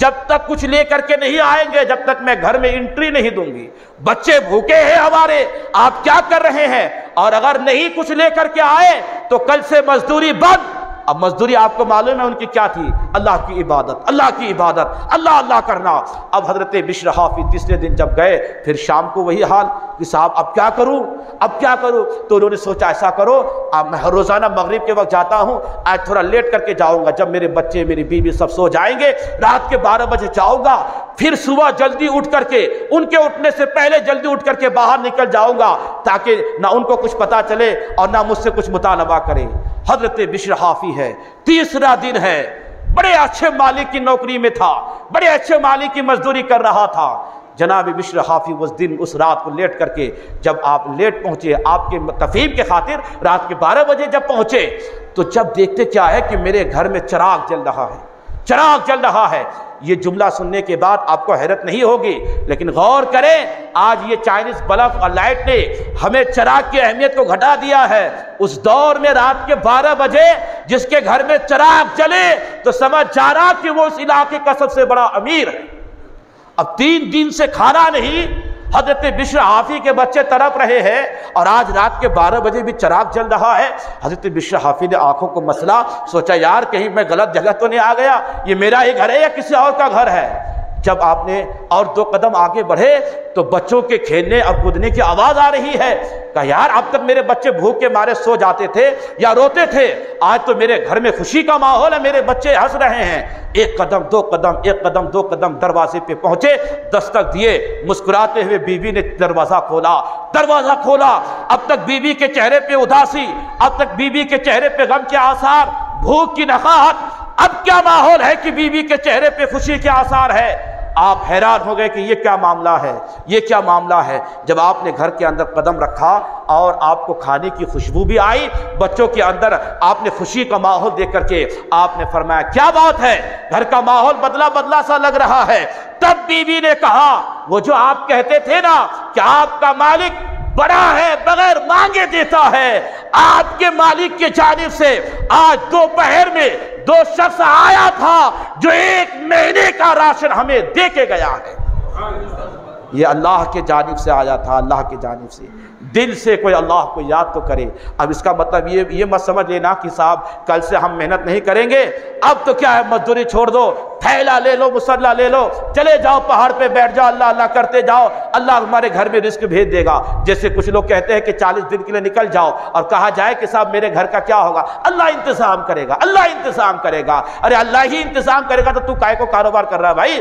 جب تک کچھ لے کر کے نہیں آئیں گے جب تک میں گھر میں انٹری نہیں دوں گی، بچے بھوکے ہیں ہمارے، آپ کیا کر رہے ہیں، اور اگر نہیں کچھ لے کر کے آئے تو کل سے مزدوری بند۔ اب مزدوری آپ کو معلوم ہے ان کی کیا تھی، اللہ کی عبادت، اللہ کی عبادت، اللہ اللہ کرنا۔ اب حضرت بشر حافظ تیسرے دن جب گئے، پھر شام کو وہی حال کہ صاحب اب کیا کروں، اب کیا کروں؟ تو انہوں نے سوچا ایسا کرو، اب میں روزانہ مغرب کے وقت جاتا ہوں، آج تھوڑا لیٹ کر کے جاؤں گا، جب میرے بچے میری بیوی سب سو جائیں گے رات کے 12 بجے جاؤں گا، پھر صبح جلدی اٹھ کر کے، ان کے اٹھنے سے پہلے جلدی اٹھ کر کے باہر نکل جاؤں گا تاکہ نہ ان کو کچھ پتا چلے اور نہ مجھ سے کچھ مطالبہ کرے۔ حضرت بشر حافظ ہے، تیسرا دن ہے، بڑے اچھے مالک کی نوکری میں تھا، بڑے اچھے مالک کی مزدوری کر رہا تھا۔ جناب بشر حافظ اس دن اس رات کو لیٹ کر کے، جب آپ لیٹ پہنچے آپ کے تفہیم کے خاطر، رات کے 12 بجے جب پہنچے تو جب دیکھتے کیا ہے کہ میرے گھر میں چراغ جل رہا ہے، چراغ جل رہا ہے۔ یہ جملہ سننے کے بعد آپ کو حیرت نہیں ہوگی، لیکن غور کریں آج یہ چائنیز بلب اور لائٹ نے ہمیں چراغ کی اہمیت کو گھٹا دیا ہے۔ اس دور میں رات کے 12 بجے جس کے گھر میں چراغ جلے تو سمجھ جا رہا کہ وہ اس علاقے کا سب سے بڑا امیر ہے۔ اب 3 دن سے کھانا نہیں، حضرت بشر حافظ کے بچے تڑپ رہے ہیں اور آج رات کے 12 بجے بھی چراغ جل رہا ہے۔ حضرت بشر حافظ نے آنکھوں کو مسلا، سوچا یار کہیں میں غلط جگہ تو نہیں آ گیا، یہ میرا ہی گھر ہے یا کسی اور کا گھر ہے۔ جب آپ نے اور 2 قدم آگے بڑھے تو بچوں کے کھیلنے اور کودنے کی آواز آ رہی ہے۔ کہا یار اب تک میرے بچے بھوک کے مارے سو جاتے تھے یا روتے تھے، آج تو میرے گھر میں خوشی کا ماحول ہے، میرے بچے ہنس رہے ہیں۔ 1 قدم 2 قدم 1 قدم 2 قدم دروازے پہ پہنچے، دستک دیے، مسکراتے ہوئے بیوی نے دروازہ کھولا، دروازہ کھولا۔ اب تک بیوی کے چہرے پہ اداسی، اب تک بیوی کے چہرے پہ غم کے آثار، بھوک کی نقاہت، اب کیا ماحول ہے کہ بیوی کے چہرے پہ خوشی کے آثار ہے۔ آپ حیران ہو گئے کہ یہ کیا معاملہ ہے، یہ کیا معاملہ ہے۔ جب آپ نے گھر کے اندر قدم رکھا اور آپ کو کھانے کی خوشبو بھی آئی، بچوں کے اندر آپ نے خوشی کا ماحول دیکھ کر کے آپ نے فرمایا کیا بات ہے، گھر کا ماحول بدلا بدلا سا لگ رہا ہے۔ تب بیوی نے کہا وہ جو آپ کہتے تھے نا کہ آپ کا مالک بڑا ہے، بغیر مانگے دیتا ہے، آپ کے مالک کی جانب سے آج دوپہر میں 2 شخص آیا تھا جو 1 مہینے کا راشن ہمیں دے کے گیا ہے۔ یہ اللہ کے جانب سے آیا تھا، اللہ کے جانب سے۔ دل سے کوئی اللہ کو یاد تو کرے۔ اب اس کا مطلب یہ مت سمجھ لینا کہ صاحب کل سے ہم محنت نہیں کریں گے، اب تو کیا ہے مزدوری چھوڑ دو، تھیلا لے لو، مسلح لے لو، چلے جاؤ پہاڑ پہ بیٹھ جاؤ، اللہ اللہ کرتے جاؤ، اللہ ہمارے گھر میں رزق بھیج دے گا۔ جیسے کچھ لوگ کہتے ہیں کہ 40 دن کے لیے نکل جاؤ اور کہا جائے کہ صاحب میرے گھر کا کیا ہوگا، اللہ انتظام کرے گا، اللہ انتظام کرے گا۔ ارے اللہ ہی انتظام کرے گا تو کائے کو کاروبار کر رہا ہے بھائی؟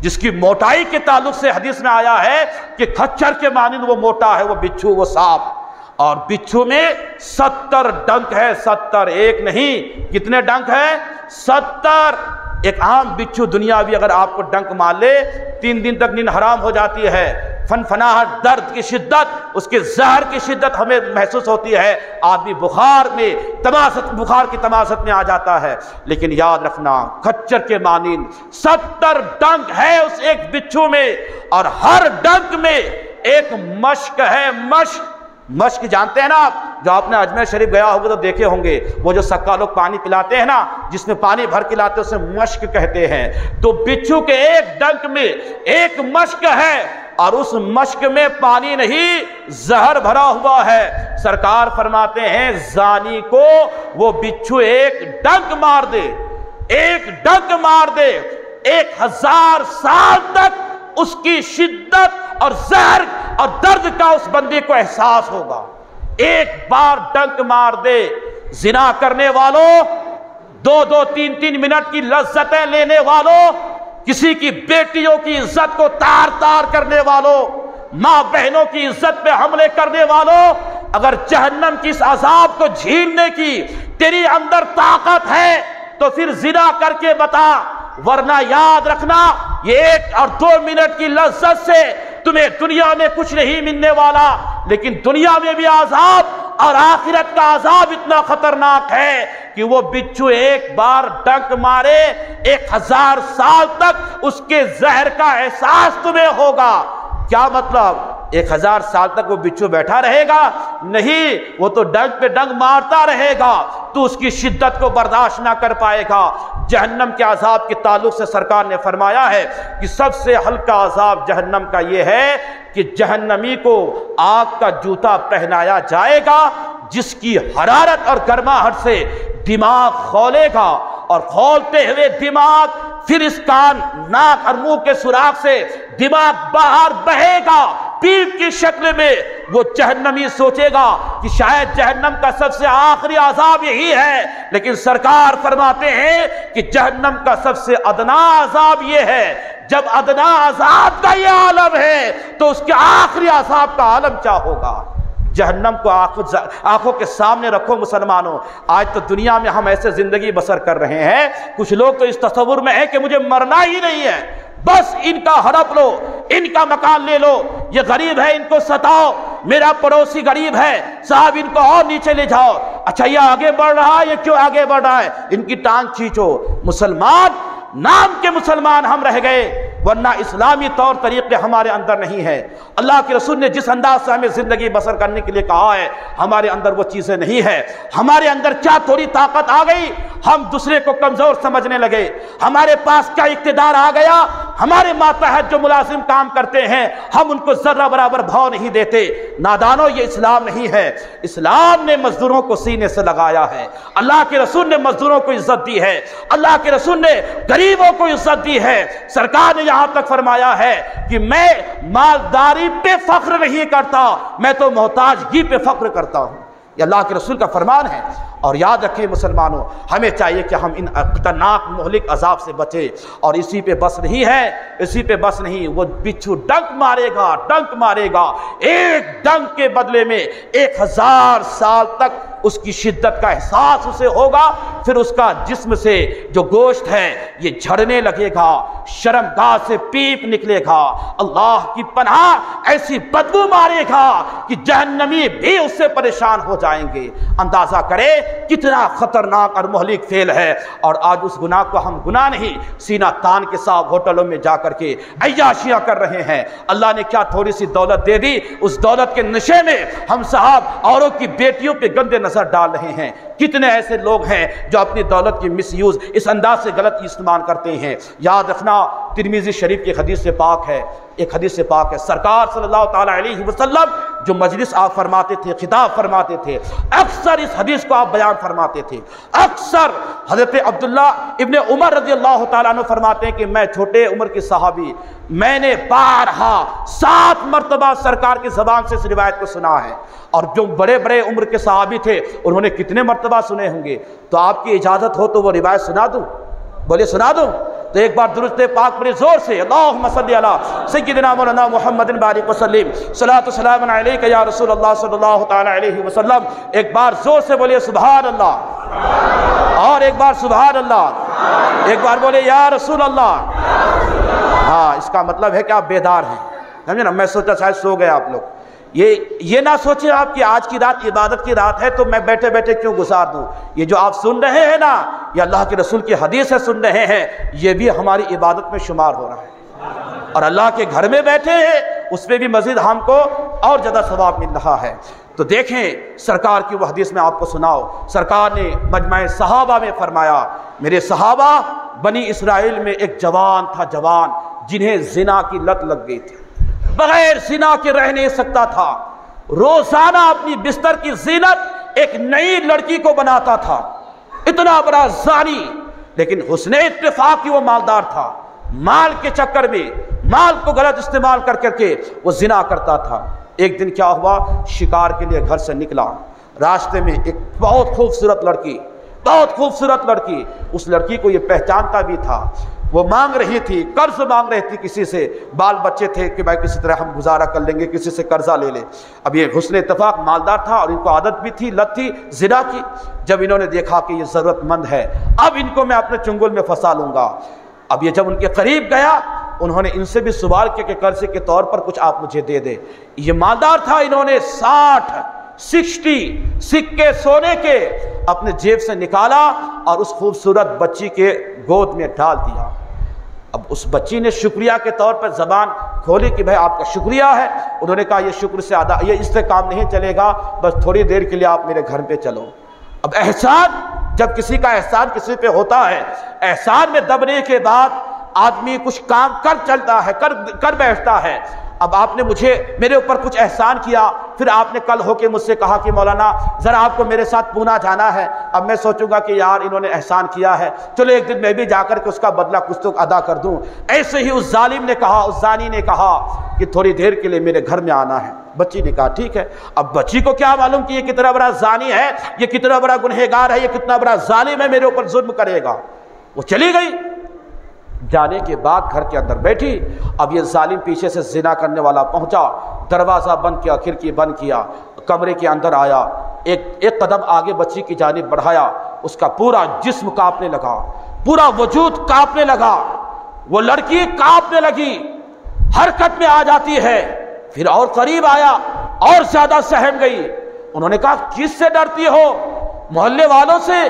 جس کی موٹائی کے تعلق سے حدیث میں آیا ہے کہ کھچر کے مانند وہ موٹا ہے، وہ بچھو، وہ سانپ، اور بچھو میں 70 ڈنک ہے، 70، ایک نہیں، کتنے ڈنک ہے؟ 70۔ ایک عام بچھو دنیاوی اگر آپ کو ڈنک مار لے 3 دن تک نیند حرام ہو جاتی ہے، فنفناہٹ، درد کی شدت، اس کے زہر کی شدت ہمیں محسوس ہوتی ہے، آدمی بخار میں بخار کی تماست میں آ جاتا ہے، لیکن یاد رکھنا کھچر کے مانند 70 ڈنک ہے اس ایک بچھو میں، اور ہر ڈنک میں ایک مشک ہے، مشک جانتے ہیں نا آپ؟ جو آپ نے اجمیر شریف گیا ہوگا تو دیکھے ہوں گے، وہ جو سکا لوگ پانی پلاتے ہیں نا، جس میں پانی بھر کے لاتے ہیں اسے مشک کہتے ہیں۔ تو بچھو کے ایک ڈنک میں ایک مشک ہے، اور اس مشک میں پانی نہیں، زہر بھرا ہوا ہے۔ سرکار فرماتے ہیں زانی کو وہ بچھو ایک ڈنک مار دے، ایک ڈنک مار دے، 1000 سال تک اس کی شدت اور زہر اور درد کا اس بندے کو احساس ہوگا۔ ایک بار ڈنک مار دے۔ زنا کرنے والوں، 2-2 3-3 منٹ کی لذتیں لینے والوں، کسی کی بیٹیوں کی عزت کو تار تار کرنے والوں، ماں بہنوں کی عزت پہ حملے کرنے والوں، اگر جہنم کی اس عذاب کو جھیلنے کی تیری اندر طاقت ہے تو پھر زنا کر کے بتا، ورنہ یاد رکھنا یہ 1 اور 2 منٹ کی لذت سے تمہیں دنیا میں کچھ نہیں ملنے والا، لیکن دنیا میں بھی عذاب اور آخرت کا عذاب اتنا خطرناک ہے کہ وہ بچھو ایک بار ڈنک مارے 1000 سال تک اس کے زہر کا احساس تمہیں ہوگا۔ کیا مطلب؟ 1000 سال تک وہ بچھو بیٹھا رہے گا؟ نہیں، وہ تو ڈنک پہ ڈنک مارتا رہے گا، تو اس کی شدت کو برداشت نہ کر پائے گا۔ جہنم کے عذاب کے تعلق سے سرکار نے فرمایا ہے کہ سب سے ہلکا عذاب جہنم کا یہ ہے کہ جہنمی کو آگ کا جوتا پہنایا جائے گا، جس کی حرارت اور گرماہٹ سے دماغ کھولے گا، اور کھولتے ہوئے دماغ پھر اس کان، ناک اور منہ کے سوراخ سے دماغ باہر بہے گا پیپ کی شکل میں۔ وہ جہنمی سوچے گا کہ شاید جہنم کا سب سے آخری عذاب یہی ہے، لیکن سرکار فرماتے ہیں کہ جہنم کا سب سے ادنا عذاب یہ ہے۔ جب ادنا عذاب کا یہ عالم ہے تو اس کے آخری عذاب کا عالم کیا ہوگا؟ جہنم کو آنکھوں کے سامنے رکھو مسلمانوں۔ آج تو دنیا میں ہم ایسے زندگی بسر کر رہے ہیں، کچھ لوگ تو اس تصور میں ہے کہ مجھے مرنا ہی نہیں ہے، بس ان کا ہڑپ لو، ان کا مکان لے لو، یہ غریب ہے ان کو ستاؤ، میرا پڑوسی غریب ہے صاحب ان کو اور نیچے لے جاؤ، اچھا یہ آگے بڑھ رہا ہے، یہ کیوں آگے بڑھ رہا ہے، ان کی ٹانگ کھینچو۔ مسلمان، نام کے مسلمان ہم رہ گئے، ورنہ اسلامی طور طریقے ہمارے اندر نہیں ہے۔ اللہ کے رسول نے جس انداز سے ہمیں زندگی بسر کرنے کے لیے کہا ہے، ہمارے اندر وہ چیزیں نہیں ہے۔ ہمارے اندر کیا تھوڑی طاقت آ گئی، ہم دوسرے کو کمزور سمجھنے لگے۔ ہمارے پاس کیا اقتدار آ گیا، ہمارے ماتحت جو ملازم کام کرتے ہیں ہم ان کو ذرہ برابر بھاؤ نہیں دیتے۔ نادانوں، یہ اسلام نہیں ہے۔ اسلام نے مزدوروں کو سینے سے لگایا ہے، اللہ کے رسول نے مزدوروں کو عزت دی ہے، اللہ کے رسول نے غریبوں کو عزت دی ہے۔ سرکار نے یہاں تک فرمایا ہے کہ میں مالداری پہ فخر نہیں کرتا، میں تو محتاجگی پہ فخر کرتا ہوں۔ یہ اللہ کے رسول کا فرمان ہے۔ اور یاد رکھیں مسلمانوں، ہمیں چاہیے کہ ہم ان خطرناک مہلک عذاب سے بچیں، اور اسی پہ بس نہیں ہے، اسی پہ بس نہیں، وہ بچھو ڈنک مارے گا، ڈنک مارے گا، ایک ڈنک کے بدلے میں 1000 سال تک اس کی شدت کا احساس اسے ہوگا۔ پھر اس کا جسم سے جو گوشت ہے یہ جھڑنے لگے گا، شرمگاہ سے پیپ نکلے گا، اللہ کی پناہ ایسی بدبو مارے گا کہ جہنمی بھی اس سے پریشان ہو جائیں گے۔ اندازہ کرے کتنا خطرناک اور مہلک فعل ہے، اور آج اس گناہ کو ہم گناہ نہیں، سینہ تان کے ساتھ ہوٹلوں میں جا کر کے عیاشیاں کر رہے ہیں۔ اللہ نے کیا تھوڑی سی دولت دے دی، اس دولت کے نشے میں ہم صاحب اوروں کی بیٹیوں پہ گندے نظر ڈال رہے ہیں۔ کتنے ایسے لوگ ہیں جو اپنی دولت کی مس یوز اس انداز سے غلط استعمال کرتے ہیں۔ یاد رکھنا ترمذی شریف کی حدیث سے پاک ہے، ایک حدیث سے پاک ہے، سرکار صلی اللہ تعالیٰ علیہ وسلم جو مجلس آپ فرماتے تھے، خطاب فرماتے تھے، اکثر اس حدیث کو آپ بیان فرماتے تھے۔ اکثر حضرت عبداللہ ابن عمر رضی اللہ تعالیٰ عنہ فرماتے ہیں کہ میں چھوٹے عمر کی صحابی، میں نے بارہا 7 مرتبہ سرکار کی زبان سے اس روایت کو سنا ہے، اور جو بڑے بڑے عمر کے صحابی تھے انہوں نے کتنے مرتبہ سنے ہوں گے۔ تو آپ کی اجازت ہو تو وہ روایت سنا دوں؟ بولے سنا دوں؟ تو ایک بار درود پاک بڑے زور سے اللہم صلی علی سیدنا مولانا محمد بارک وسلم صلاۃ و سلام علیک یا رسول اللہ صلی اللہ تعالی علیہ وسلم، ایک بار زور سے بولے سبحان اللہ، اور ایک بار سبحان اللہ، ایک بار بولے یا رسول اللہ۔ ہاں، اس کا مطلب ہے کہ آپ بیدار ہیں، سمجھے نا؟ میں سوچا شاید سو گئے آپ لوگ۔ یہ نہ سوچیں آپ کہ آج کی رات عبادت کی رات ہے تو میں بیٹھے بیٹھے کیوں گزار دوں۔ یہ جو آپ سن رہے ہیں نا، یہ اللہ کے رسول کی حدیث ہے، سن رہے ہیں، یہ بھی ہماری عبادت میں شمار ہو رہا ہے، اور اللہ کے گھر میں بیٹھے ہیں اس میں بھی مزید ہم کو اور زیادہ ثواب مل رہا ہے۔ تو دیکھیں سرکار کی وہ حدیث میں آپ کو سناؤ، سرکار نے مجمع صحابہ میں فرمایا، میرے صحابہ، بنی اسرائیل میں ایک جوان تھا، جوان جنہیں زنا کی لت لگ گئی تھی، بغیر زنا کے رہ نہیں سکتا تھا، روزانہ اپنی بستر کی زینت ایک نئی لڑکی کو بناتا تھا، اتنا بڑا زانی، لیکن حسن اتفاق کی وہ مالدار تھا، مال کے چکر میں مال کو غلط استعمال کر کر کے وہ زنا کرتا تھا۔ ایک دن کیا ہوا، شکار کے لیے گھر سے نکلا، راستے میں ایک بہت خوبصورت لڑکی، بہت خوبصورت لڑکی، اس لڑکی کو یہ پہچانتا بھی تھا، وہ مانگ رہی تھی، قرض مانگ رہی تھی کسی سے، بال بچے تھے کہ بھائی کسی طرح ہم گزارا کر لیں گے، کسی سے قرضہ لے لے۔ اب یہ حسن اتفاق مالدار تھا اور ان کو عادت بھی تھی، لت تھی زنا کی۔ جب انہوں نے دیکھا کہ یہ ضرورت مند ہے، اب ان کو میں اپنے چنگل میں پھنسا لوں گا، اب یہ جب ان کے قریب گیا، انہوں نے ان سے بھی سوال کیا کہ قرضے کے طور پر کچھ آپ مجھے دے دے۔ یہ مالدار تھا، انہوں نے 60 سکے سونے کے اپنے جیب سے نکالا اور اس خوبصورت بچی کے گود میں ڈال دیا۔ اب اس بچی نے شکریہ کے طور پر زبان کھولی کہ بھائی آپ کا شکریہ ہے۔ انہوں نے کہا یہ شکر سے ادا، یہ اس سے کام نہیں چلے گا، بس تھوڑی دیر کے لیے آپ میرے گھر پہ چلو۔ اب احسان، جب کسی کا احسان کسی پہ ہوتا ہے، احسان میں دبنے کے بعد آدمی کچھ کام کر چلتا ہے، کر بیٹھتا ہے۔ اب آپ نے میرے اوپر کچھ احسان کیا، پھر آپ نے کل ہو کے مجھ سے کہا کہ مولانا ذرا آپ کو میرے ساتھ پونا جانا ہے۔ اب میں سوچوں گا کہ یار انہوں نے احسان کیا ہے، چلو ایک دن میں بھی جا کر کے اس کا بدلہ کچھ تو ادا کر دوں۔ ایسے ہی اس ظالم نے کہا، اس زانی نے کہا کہ تھوڑی دیر کے لیے میرے گھر میں آنا ہے۔ بچی نے کہا ٹھیک ہے۔ اب بچی کو کیا معلوم کہ یہ کتنا بڑا زانی ہے، یہ کتنا بڑا گنہگار ہے، یہ کتنا بڑا ظالم ہے، میرے اوپر ظلم کرے گا۔ وہ چلی گئی، جانے کے بعد گھر کے اندر بیٹھی۔ اب یہ ظالم پیچھے سے زنا کرنے والا پہنچا، دروازہ بند کیا، کھڑکی بند کیا، کمرے کے اندر آیا، ایک قدم آگے بچی کی جانب بڑھایا، اس کا پورا جسم کانپنے لگا، پورا وجود کانپنے لگا، وہ لڑکی کانپنے لگی، حرکت میں آ جاتی ہے۔ پھر اور قریب آیا، اور زیادہ سہم گئی۔ انہوں نے کہا کس سے ڈرتی ہو؟ محلے والوں سے،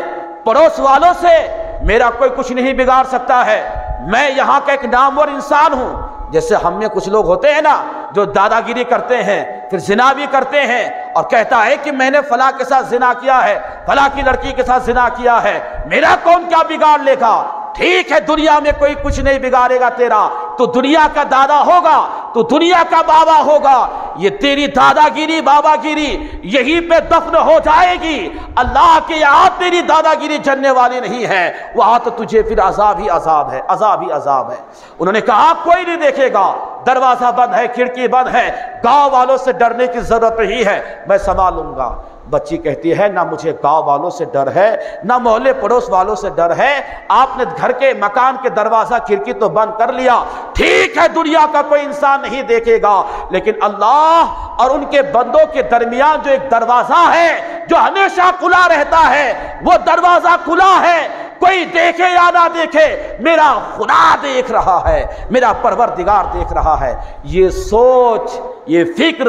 پڑوس والوں سے؟ میرا کوئی کچھ نہیں بگاڑ سکتا ہے، میں یہاں کا ایک نامور انسان ہوں۔ جیسے ہم میں کچھ لوگ ہوتے ہیں نا جو دادا گیری کرتے ہیں، پھر زنا بھی کرتے ہیں اور کہتا ہے کہ میں نے فلاں کے ساتھ زنا کیا ہے، فلاں کی لڑکی کے ساتھ زنا کیا ہے، میرا کون کیا بگاڑ لے گا؟ ٹھیک ہے، دنیا میں کوئی کچھ نہیں بگاڑے گا تیرا، تو دنیا کا دادا ہوگا، تو دنیا کا بابا ہوگا، یہ تیری دادا گیری بابا گیری یہیں پہ دفن ہو جائے گی۔ اللہ کے یہاں تیری دادا گیری جلنے والی نہیں ہے، وہاں تو تجھے پھر عذاب ہی عذاب ہے، عذاب ہی عذاب ہے۔ انہوں نے کہا کوئی نہیں دیکھے گا، دروازہ بند ہے، کھڑکی بند ہے، گاؤں والوں سے ڈرنے کی ضرورت نہیں ہے، میں سنبھالوں گا۔ بچی کہتی ہے نہ مجھے گاؤں والوں سے ڈر ہے، نہ محلے پڑوس والوں سے ڈر ہے، آپ نے گھر کے مکان کے دروازہ کھڑکی تو بند کر لیا، ٹھیک ہے دنیا کا کوئی انسان نہیں دیکھے گا، لیکن اللہ اور ان کے بندوں کے درمیان جو ایک دروازہ ہے جو ہمیشہ کھلا رہتا ہے، وہ دروازہ کھلا ہے، کوئی دیکھے یا نہ دیکھے میرا خدا دیکھ رہا ہے، میرا پروردگار دیکھ رہا ہے۔ یہ سوچ، یہ فکر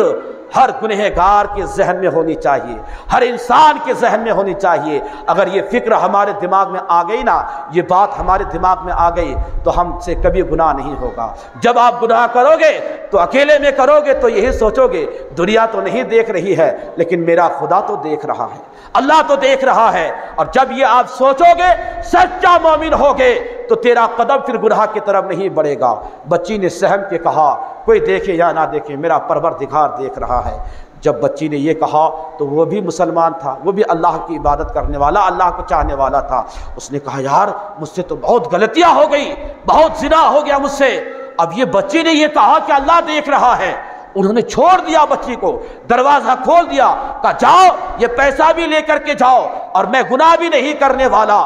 ہر گنہگار کے ذہن میں ہونی چاہیے، ہر انسان کے ذہن میں ہونی چاہیے۔ اگر یہ فکر ہمارے دماغ میں آ گئی نا، یہ بات ہمارے دماغ میں آ گئی تو ہم سے کبھی گناہ نہیں ہوگا۔ جب آپ گناہ کرو گے تو اکیلے میں کرو گے تو یہی سوچو گے دنیا تو نہیں دیکھ رہی ہے لیکن میرا خدا تو دیکھ رہا ہے، اللہ تو دیکھ رہا ہے۔ اور جب یہ آپ سوچو گے، سچا مومن ہوگے، تو تیرا قدم پھر گناہ کی طرف نہیں بڑھے گا۔ بچی نے سہم کے کہا کوئی دیکھے یا نہ دیکھے میرا پروردگار دیکھ رہا ہے۔ جب بچی نے یہ کہا تو وہ بھی مسلمان تھا، وہ بھی اللہ کی عبادت کرنے والا، اللہ کو چاہنے والا تھا۔ اس نے کہا یار مجھ سے تو بہت غلطیاں ہو گئی، بہت زنا ہو گیا مجھ سے۔ اب یہ بچی نے یہ کہا کہ اللہ دیکھ رہا ہے، انہوں نے چھوڑ دیا بچی کو، دروازہ کھول دیا، کہا جاؤ یہ پیسہ بھی لے کر کے جاؤ اور میں گناہ بھی نہیں کرنے والا۔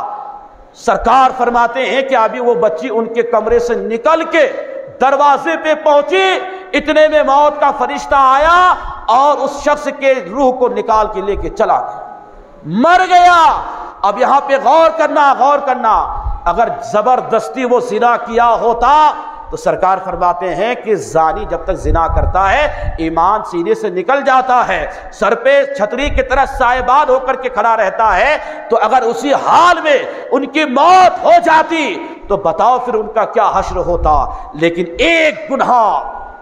سرکار فرماتے ہیں کہ ابھی وہ بچی ان کے کمرے سے نکل کے دروازے پہ پہنچی، اتنے میں موت کا فرشتہ آیا اور اس شخص کے روح کو نکال کے لے کے چلا گیا، مر گیا۔ اب یہاں پہ غور کرنا، اگر زبردستی وہ زنا کیا ہوتا تو سرکار فرماتے ہیں کہ زانی جب تک زنا کرتا ہے ایمان سینے سے نکل جاتا ہے، سر پہ چھتری کی طرح سائبان ہو کر کے کھڑا رہتا ہے، تو اگر اسی حال میں ان کی موت ہو جاتی تو بتاؤ پھر ان کا کیا حشر ہوتا۔ لیکن ایک گناہ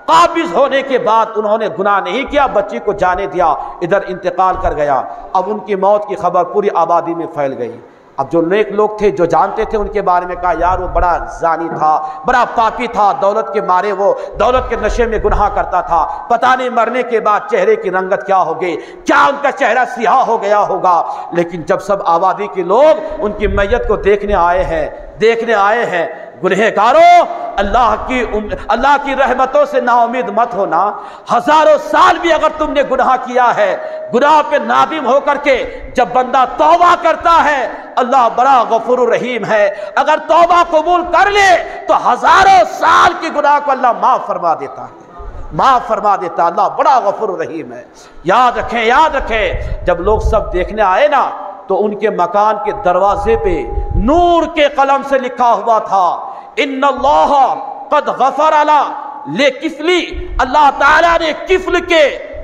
قابض ہونے کے بعد انہوں نے گناہ نہیں کیا، بچی کو جانے دیا، ادھر انتقال کر گیا۔ اب ان کی موت کی خبر پوری آبادی میں پھیل گئی۔ اب جو نیک لوگ تھے، جو جانتے تھے، ان کے بارے میں کہا یار وہ بڑا زانی تھا، بڑا پاپی تھا، دولت کے مارے وہ دولت کے نشے میں گناہ کرتا تھا، پتہ نہیں مرنے کے بعد چہرے کی رنگت کیا ہو گئی، کیا ان کا چہرہ سیاہ ہو گیا ہوگا۔ لیکن جب سب آبادی کے لوگ ان کی میت کو دیکھنے آئے ہیں، گنہگاروں اللہ کی رحمتوں سے نا امید مت ہونا۔ ہزاروں سال بھی اگر تم نے گناہ کیا ہے، گناہ پہ نادم ہو کر کے جب بندہ توبہ کرتا ہے، اللہ بڑا غفور رحیم ہے، اگر توبہ قبول کر لے تو ہزاروں سال کی گناہ کو اللہ معاف فرما دیتا ہے، اللہ بڑا غفور رحیم ہے۔ یاد رکھیں جب لوگ سب دیکھنے آئے نا تو ان کے مکان کے دروازے پہ نور کے قلم سے لکھا ہوا تھا ان اللہ قد غفر لے کفلی، اللہ تعالیٰ نے کفل کے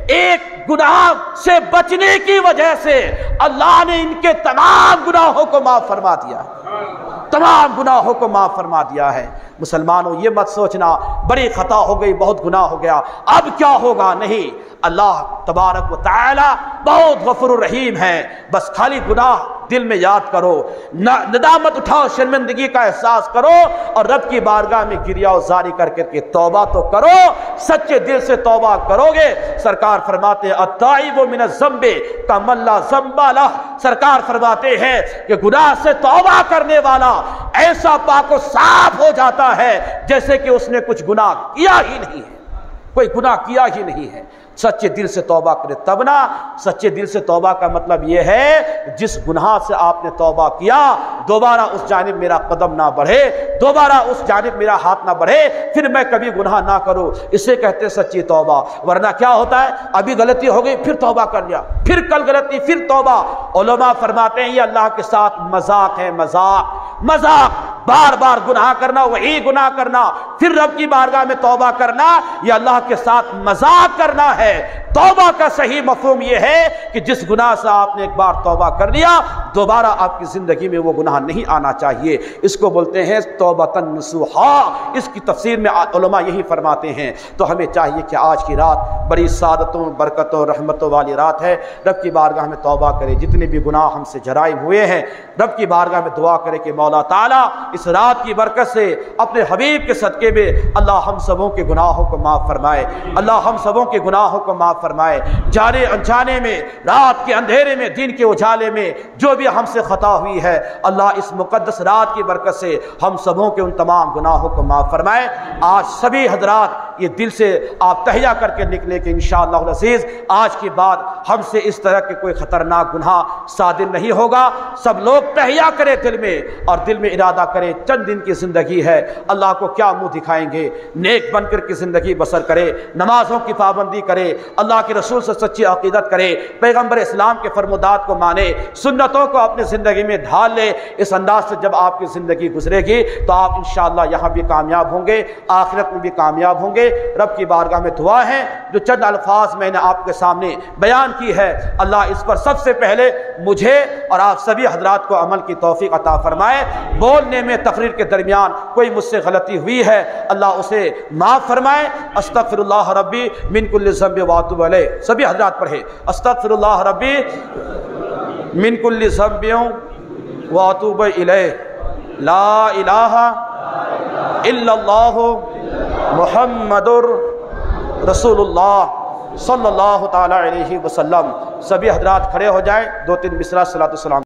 ایک گناہ سے بچنے کی وجہ سے اللہ نے ان کے تمام گناہوں کو معاف فرما دیا ہے، تمام گناہوں کو معاف فرما دیا ہے۔ مسلمانوں یہ مت سوچنا بڑی خطا ہو گئی، بہت گناہ ہو گیا، اب کیا ہوگا، نہیں، اللہ تبارک و تعالی بہت غفور الرحیم ہے۔ بس خالی گناہ دل میں یاد کرو، ندامت اٹھاؤ، شرمندگی کا احساس کرو اور رب کی بارگاہ میں گریہ و زاری کر کے توبہ تو کرو، سچے دل سے توبہ کرو گے۔ سرکار فرماتے ہیں التائب من الذنب کمن لا ذنب لہ، سرکار فرماتے ہیں کہ گناہ سے توبہ کرنے والا ایسا پاک و صاف ہو جاتا ہے جیسے کہ اس نے کچھ گناہ کیا ہی نہیں ہے، کوئی گناہ کیا ہی نہیں ہے۔ سچے دل سے توبہ کرے تب نا۔ سچے دل سے توبہ کا مطلب یہ ہے جس گناہ سے آپ نے توبہ کیا دوبارہ اس جانب میرا قدم نہ بڑھے، دوبارہ اس جانب میرا ہاتھ نہ بڑھے، پھر میں کبھی گناہ نہ کروں، اسے کہتے سچی توبہ۔ ورنہ کیا ہوتا ہے، ابھی غلطی ہو گئی پھر توبہ کر لیا، پھر کل غلطی پھر توبہ۔ علماء فرماتے ہیں یہ اللہ کے ساتھ مذاق ہے، مذاق، بار بار گناہ کرنا، وہی گناہ کرنا، پھر رب کی بارگاہ میں توبہ کرنا، یہ اللہ کے ساتھ مذاق کرنا ہے۔ توبہ کا صحیح مفہوم یہ ہے کہ جس گناہ سے آپ نے ایک بار توبہ کر لیا دوبارہ آپ کی زندگی میں وہ گناہ نہیں آنا چاہیے، اس کو بولتے ہیں توبۃ نصوحا۔ اس کی تفسیر میں علماء یہی فرماتے ہیں۔ تو ہمیں چاہیے کہ آج کی رات بڑی سعادتوں، برکتوں، رحمتوں والی رات ہے، رب کی بارگاہ میں توبہ کرے، جتنے بھی گناہ ہم سے جرائم ہوئے ہیں رب کی بارگاہ میں دعا کرے کہ مولا تعالیٰ اس رات کی برکت سے اپنے حبیب کے صدقے میں اللہ ہم سبوں کے گناہوں کو معاف فرمائے، اللہ ہم سبوں کے گناہوں کو معاف فرمائے، جانے انجانے میں، رات کے اندھیرے میں، دن کے اجالے میں جو بھی ہم سے خطا ہوئی ہے اللہ اس مقدس رات کی برکت سے ہم سبوں کے ان تمام گناہوں کو معاف فرمائے۔ آج سبھی حضرات یہ دل سے آپ تہیہ کر کے نکلے کہ انشاءاللہ العزیز آج کے بعد ہم سے اس طرح کے کوئی خطرناک گناہ صادر نہیں ہوگا۔ سب لوگ تہیہ کرے دل میں، اور دل میں ارادہ کرے چند دن کی زندگی ہے، اللہ کو کیا منہ دکھائیں گے، نیک بن کر کے زندگی بسر کرے، نمازوں کی پابندی کرے، اللہ کے رسول سے سچی عقیدت کرے، پیغمبر اسلام کے فرمودات کو مانے، سنتوں کو اپنی زندگی میں ڈھال لے۔ اس انداز سے جب آپ کی زندگی گزرے گی تو آپ انشاءاللہ یہاں بھی کامیاب ہوں گے، آخرت میں بھی کامیاب ہوں گے۔ رب کی بارگاہ میں دعا ہے جو چند الفاظ میں نے آپ کے سامنے بیان کی ہے، اللہ اس پر سب سے پہلے مجھے اور آپ سبھی حضرات کو عمل کی توفیق عطا فرمائے۔ بولنے میں تقریر کے درمیان کوئی مجھ سے غلطی ہوئی ہے اللہ اسے معاف فرمائے۔ استغفر اللہ ربی من کل ذنب واتوب الیہ، سبھی حضرات پڑھے استغفر اللہ ربی من کل ذنب واتوب الیہ، لا الہ الا اللہ محمد رسول اللہ صلی اللہ تعالی علیہ وسلم۔ سبھی حضرات کھڑے ہو جائیں، 2-3 مصرع صلاۃ السلام